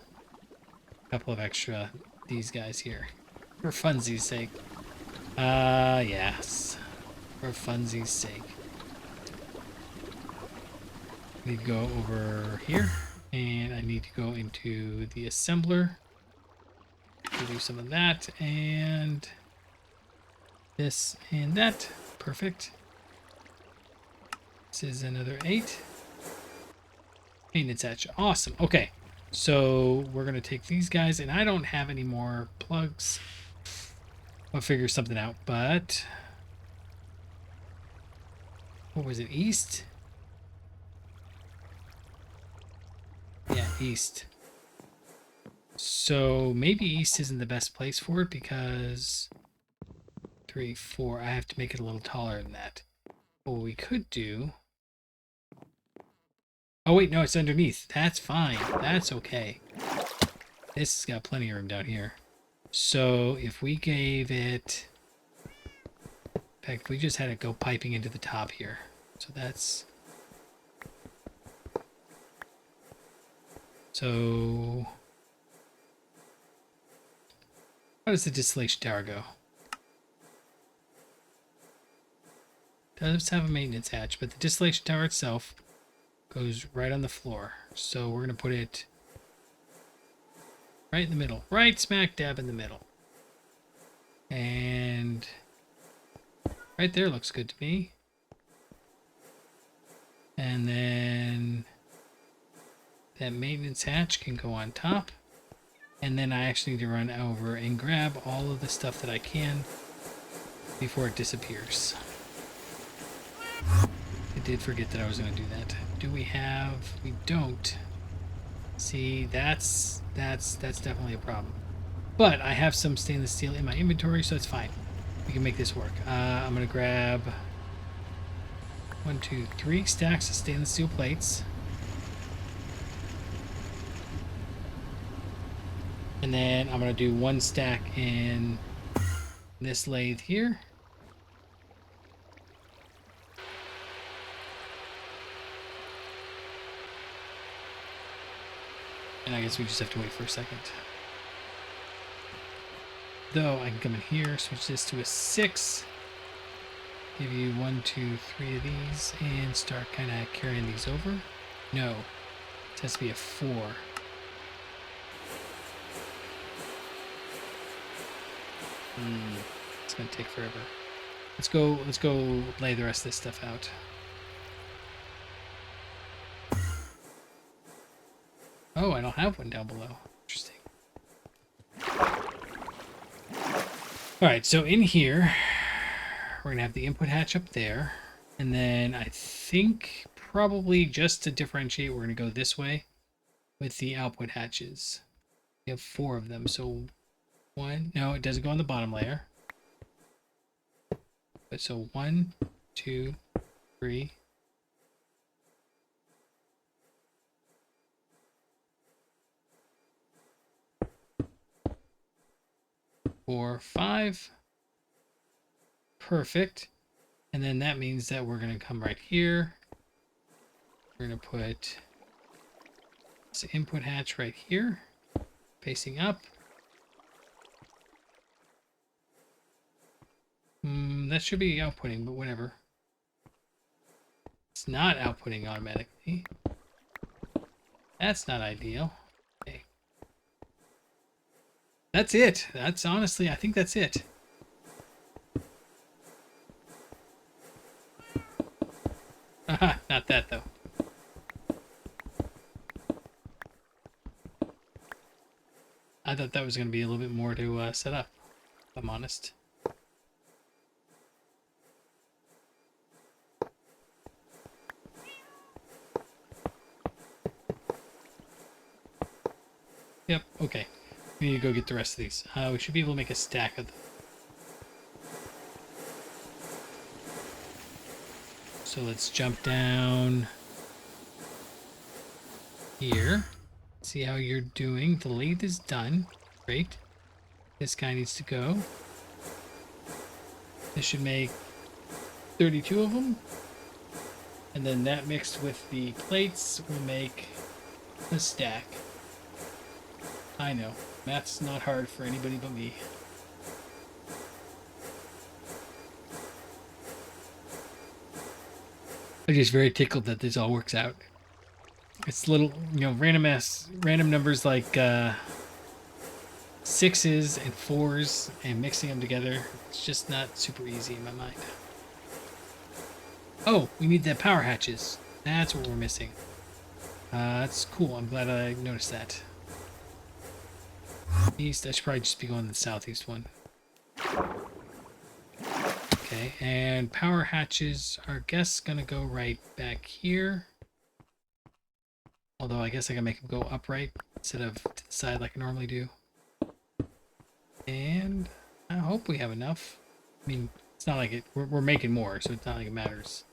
couple of extra these guys here. For funsies' sake. Yes. For funsies' sake. I need to go over here, and I need to go into the assembler. Do some of that, and this and that. Perfect. This is another 8. Maintenance hatch. Awesome. Okay. So we're going to take these guys, and I don't have any more plugs. I'll figure something out, but... What was it? East? Yeah, east. So maybe east isn't the best place for it because 3, 4, I have to make it a little taller than that. What we could do... Oh wait, no, it's underneath. That's fine. That's okay. This has got plenty of room down here. So if we gave it... In fact, we just had it go piping into the top here. So that's... So... How does the distillation tower go? Does have a maintenance hatch, but the distillation tower itself goes right on the floor. So we're going to put it right in the middle. Right smack dab in the middle. And right there looks good to me. And then that maintenance hatch can go on top. And then I actually need to run over and grab all of the stuff that I can before it disappears. I did forget that I was going to do that. Do we have... We don't. See, that's definitely a problem. But I have some stainless steel in my inventory, so it's fine. We can make this work. I'm going to grab 1, 2, 3 stacks of stainless steel plates. And then I'm going to do 1 stack in this lathe here. And I guess we just have to wait for a second. Though I can come in here, switch this to a 6. Give you 1, 2, 3 of these and start kind of carrying these over. No, it has to be a 4. It's gonna take forever. Let's go lay the rest of this stuff out. Oh, I don't have one down below. Interesting. Alright, so in here, we're gonna have the input hatch up there. And then I think probably just to differentiate, we're gonna go this way with the output hatches. We have 4 of them, so 1, no, it doesn't go on the bottom layer. But so 1, 2, 3. 4, 5. Perfect. And then that means that we're going to come right here. We're going to put this input hatch right here, facing up. That should be outputting, but whatever. It's not outputting automatically. That's not ideal. Okay. That's it. That's honestly, I think that's it. Haha, not that though. I thought that was going to be a little bit more to set up, if I'm honest. Yep, okay. We need to go get the rest of these. We should be able to make a stack of them. So let's jump down. here. See how you're doing. The lathe is done. Great. This guy needs to go. This should make 32 of them. And then that mixed with the plates will make a stack. I know. Math's not hard for anybody but me. I'm just very tickled that this all works out. It's little, random numbers like sixes and fours and mixing them together. It's just not super easy in my mind. Oh, we need the power hatches. That's what we're missing. That's cool. I'm glad I noticed that. East, I should probably just be going to the southeast one. Okay, and power hatches are, I guess, gonna go right back here. Although I guess I can make them go upright instead of to the side like I normally do. And I hope we have enough. I mean, it's not like we're making more, so it's not like it matters.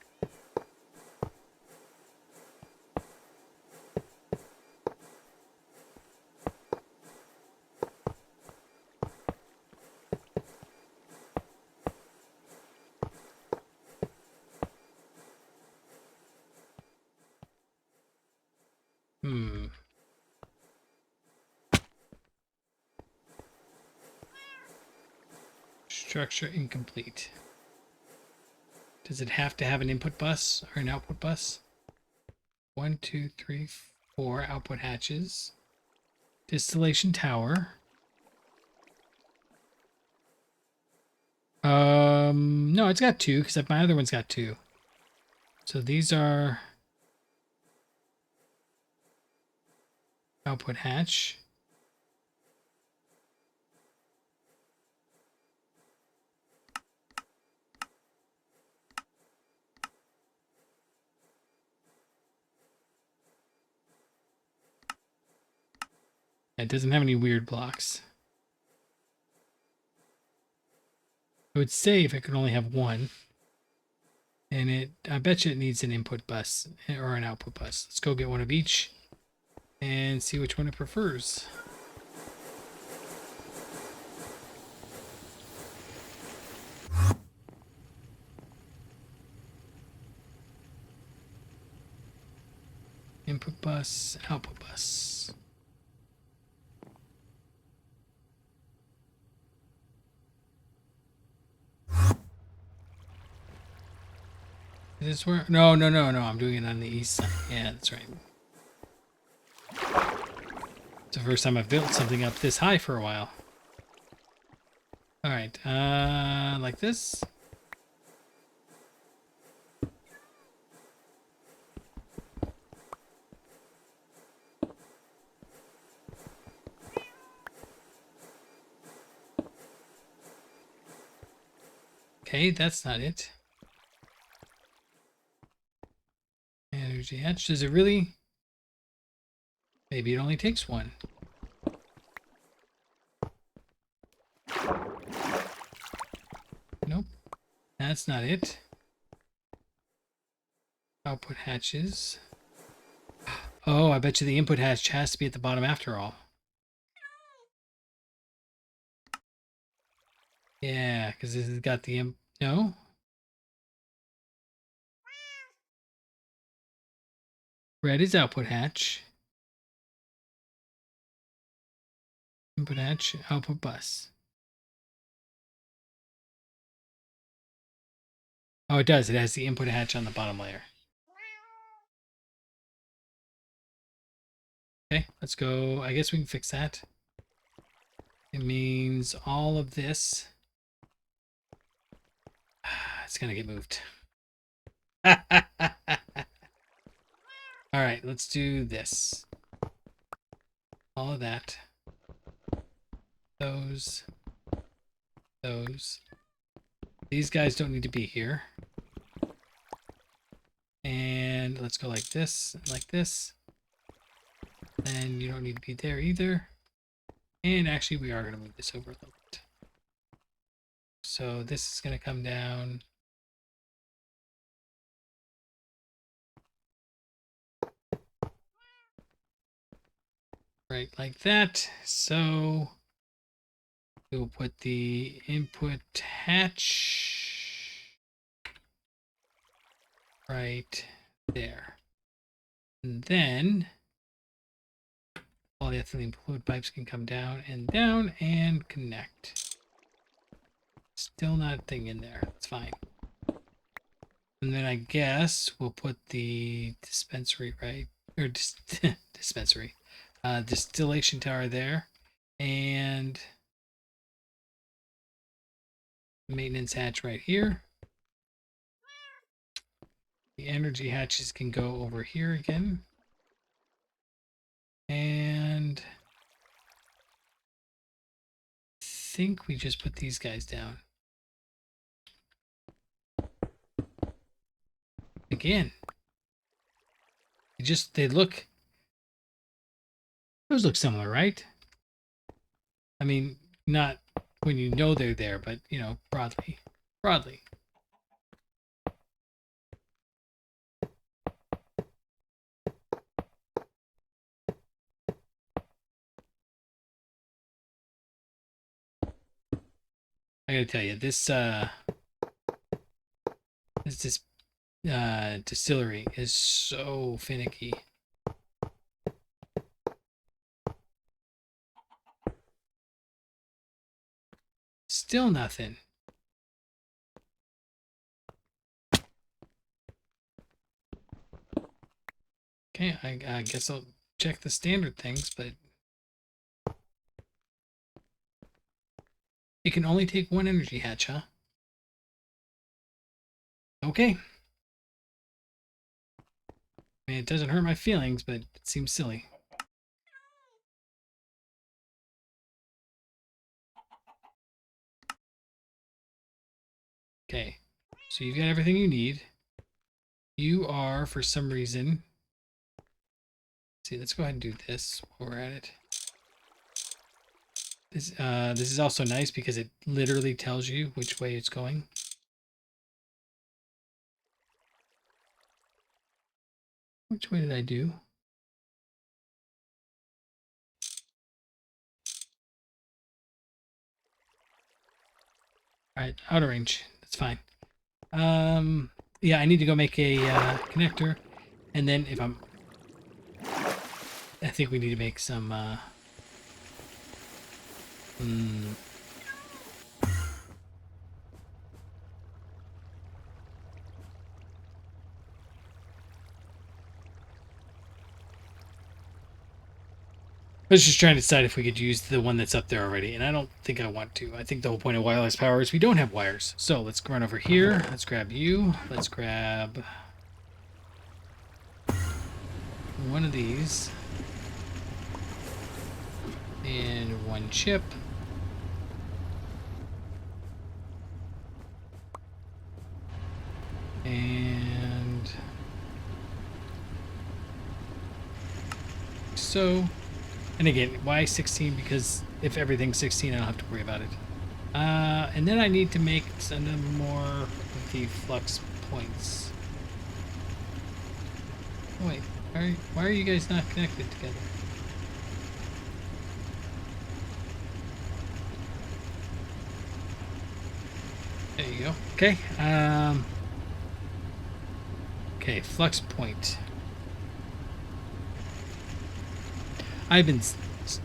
Structure incomplete. Does it have to have an input bus or an output bus? 1, 2, 3, 4 output hatches. Distillation tower. No, it's got 2 because my other one's got 2. So these are output hatch. It doesn't have any weird blocks. I would say if it could only have 1. And I bet you it needs an input bus or an output bus. Let's go get one of each and see which one it prefers. Input bus, output bus. Is this where? No. I'm doing it on the east side. Yeah, that's right. It's the first time I've built something up this high for a while. All right, like this. Okay, that's not it. Energy hatch. Does it really? Maybe it only takes 1. Nope. That's not it. Output hatches. Oh, I bet you the input hatch has to be at the bottom after all. Yeah, because this has got the no? Red is output hatch. Input hatch, output bus. Oh, it does. It has the input hatch on the bottom layer. Okay, let's go. I guess we can fix that. It means all of this. It's going to get moved. All right, let's do this. All of that. Those. These guys don't need to be here. And let's go like this, like this. And you don't need to be there either. And actually, we are going to move this over a little bit. So this is going to come down. right like that. So we'll put the input hatch right there. And then all the ethylene fluid pipes can come down and connect. Still not a thing in there. It's fine. And then I guess we'll put the dispensary right, or dispensary, distillation tower there, and maintenance hatch right here. The energy hatches can go over here again. And I think we just put these guys down. Again. Those look similar, right? I mean, not when you know they're there, but, you know, broadly. Broadly. I gotta tell you, this distillery is so finicky. Still nothing. Okay, I guess I'll check the standard things, but it can only take one energy hatch, huh? Okay. I mean, it doesn't hurt my feelings, but it seems silly. Okay, so you've got everything you need. You are, for some reason... See, let's go ahead and do this while we're at it. This is also nice because it literally tells you which way it's going. Which way did I do? All right, outer range. That's fine. Yeah, I need to go make a connector, and then if I think we need to make some. I was just trying to decide if we could use the one that's up there already, and I don't think I want to. I think the whole point of wireless power is we don't have wires. So let's run over here. Let's grab you. Let's grab one of these. And one chip. And so, and again, why 16? Because if everything's 16, I don't have to worry about it. And then I need to make some more of the flux points. Oh, wait, why are you guys not connected together? There you go. Okay. Okay, flux point. I've been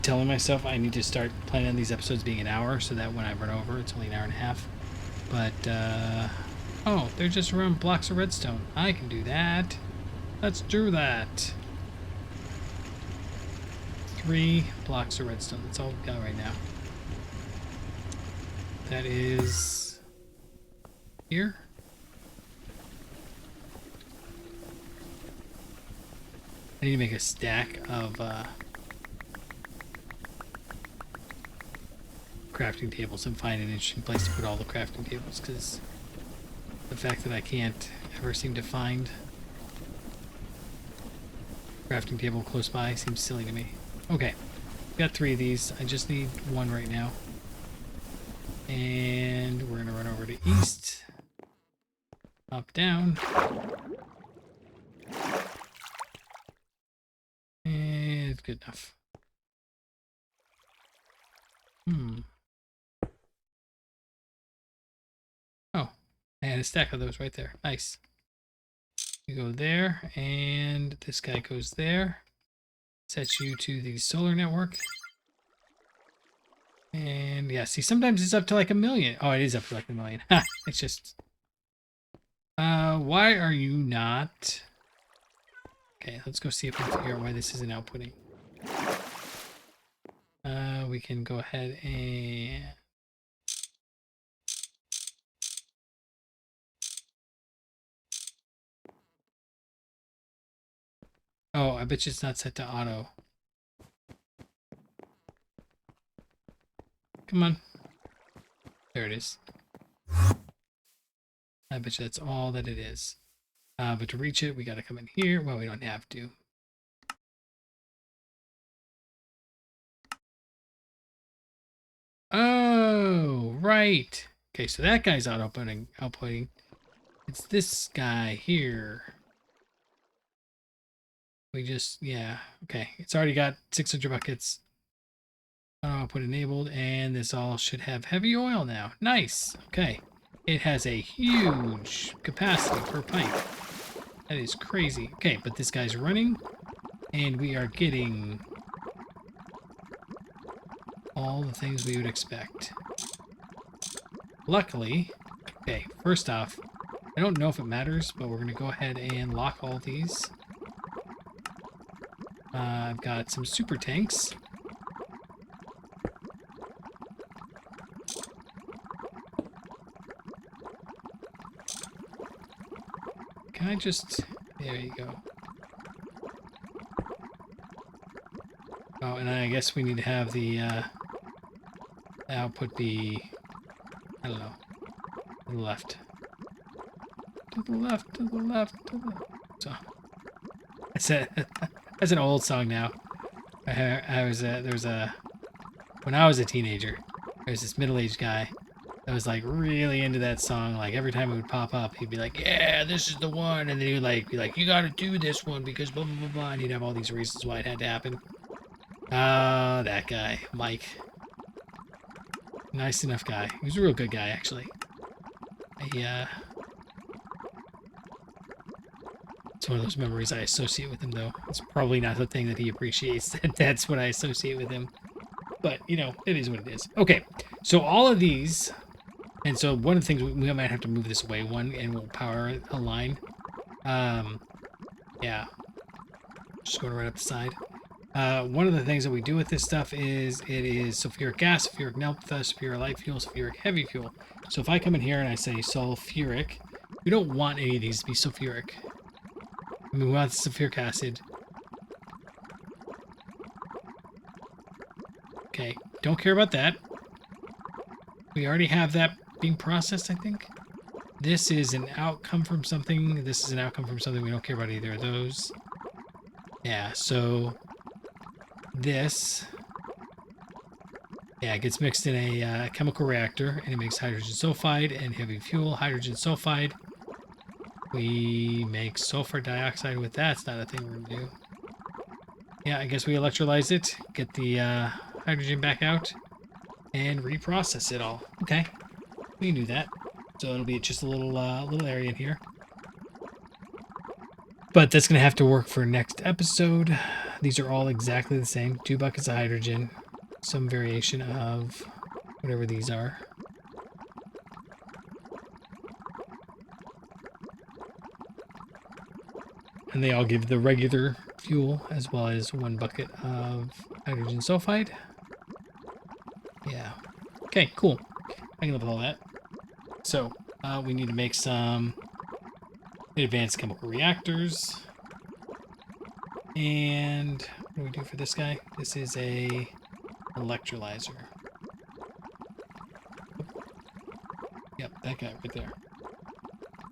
telling myself I need to start planning on these episodes being an hour so that when I run over, it's only an hour and a half. But, oh, they're just around blocks of redstone. I can do that. Let's do that. 3 blocks of redstone. That's all we've got right now. That is here. I need to make a stack of crafting tables and find an interesting place to put all the crafting tables, because the fact that I can't ever seem to find a crafting table close by seems silly to me. Okay, got 3 of these. I just need 1 right now. And we're gonna run over to east, up, down, and it's good enough. Oh, and a stack of those right there. Nice. You go there, and this guy goes there. Sets you to the solar network. And yeah, see, sometimes it's up to like 1,000,000. Oh, it is up to like 1,000,000. Ha! It's just... why are you not... Okay, let's go see if we can figure out why this isn't outputting. We can go ahead and... Oh, I bet you it's not set to auto. Come on. There it is. I bet you that's all that it is. But to reach it, we got to come in here. Well, we don't have to. Oh, right. Okay, so that guy's outputting. It's this guy here. We just, yeah. Okay, it's already got 600 buckets. Output enabled, and this all should have heavy oil now. Nice. Okay. It has a huge capacity per pipe. That is crazy. Okay, but this guy's running, and we are getting all the things we would expect. Luckily, okay, first off, I don't know if it matters, but we're going to go ahead and lock all these. I've got some super tanks. Can I just... There you go. Oh, and I guess we need to have the output be... I don't know. To the left. To the left, to the left, to the... So, that's an old song now. When I was a teenager, there was this middle-aged guy that was like really into that song. Like every time it would pop up, he'd be like, "Yeah, this is the one," and then he would like be like, "You got to do this one because blah blah blah blah," and he'd have all these reasons why it had to happen. Ah, that guy, Mike. Nice enough guy. He was a real good guy, actually. It's one of those memories I associate with him, though. It's probably not the thing that he appreciates. That's what I associate with him. But, you know, it is what it is. Okay, so all of these... And so one of the things, we might have to move this away one, and we'll power a line. Yeah. Just going right up the side. One of the things that we do with this stuff is it is sulfuric gas, sulfuric naphtha, sulfuric light fuel, sulfuric heavy fuel. So if I come in here and I say sulfuric, we don't want any of these to be sulfuric. I mean, we want sulfuric acid. Okay, don't care about that. We already have that being processed, I think. This is an outcome from something. This is an outcome from something. We don't care about either of those. Yeah, so this, yeah, it gets mixed in a chemical reactor, and it makes hydrogen sulfide and heavy fuel. Hydrogen sulfide. We make sulfur dioxide with that. It's not a thing we're going to do. Yeah, I guess we electrolyze it, get the hydrogen back out, and reprocess it all. Okay, we can do that. So it'll be just a little area in here. But that's going to have to work for next episode. These are all exactly the same. 2 buckets of hydrogen. Some variation of whatever these are. And they all give the regular fuel as well as 1 bucket of hydrogen sulfide. Yeah. Okay, cool. I can live with all that. So, we need to make some advanced chemical reactors. And what do we do for this guy? This is a electrolyzer. Yep, that guy right there.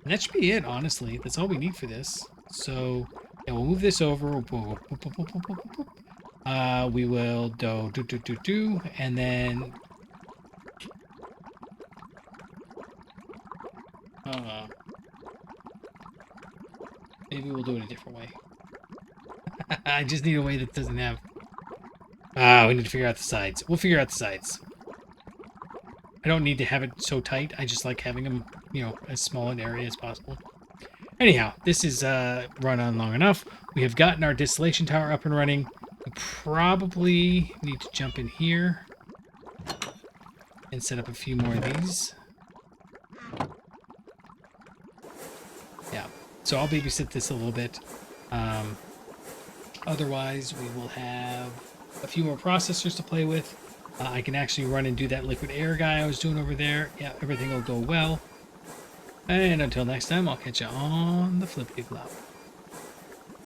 And that should be it, honestly. That's all we need for this. So, yeah, we'll move this over. We will do, and then maybe we'll do it a different way. I just need a way that doesn't have... we need to figure out the sides. We'll figure out the sides. I don't need to have it so tight. I just like having them, you know, as small an area as possible. Anyhow, this is run on long enough. We have gotten our distillation tower up and running. We probably need to jump in here and set up a few more of these. Yeah, so I'll babysit this a little bit. Otherwise, we will have a few more processors to play with. I can actually run and do that liquid air guy I was doing over there. Yeah, everything will go well. And until next time, I'll catch you on the flippity flop.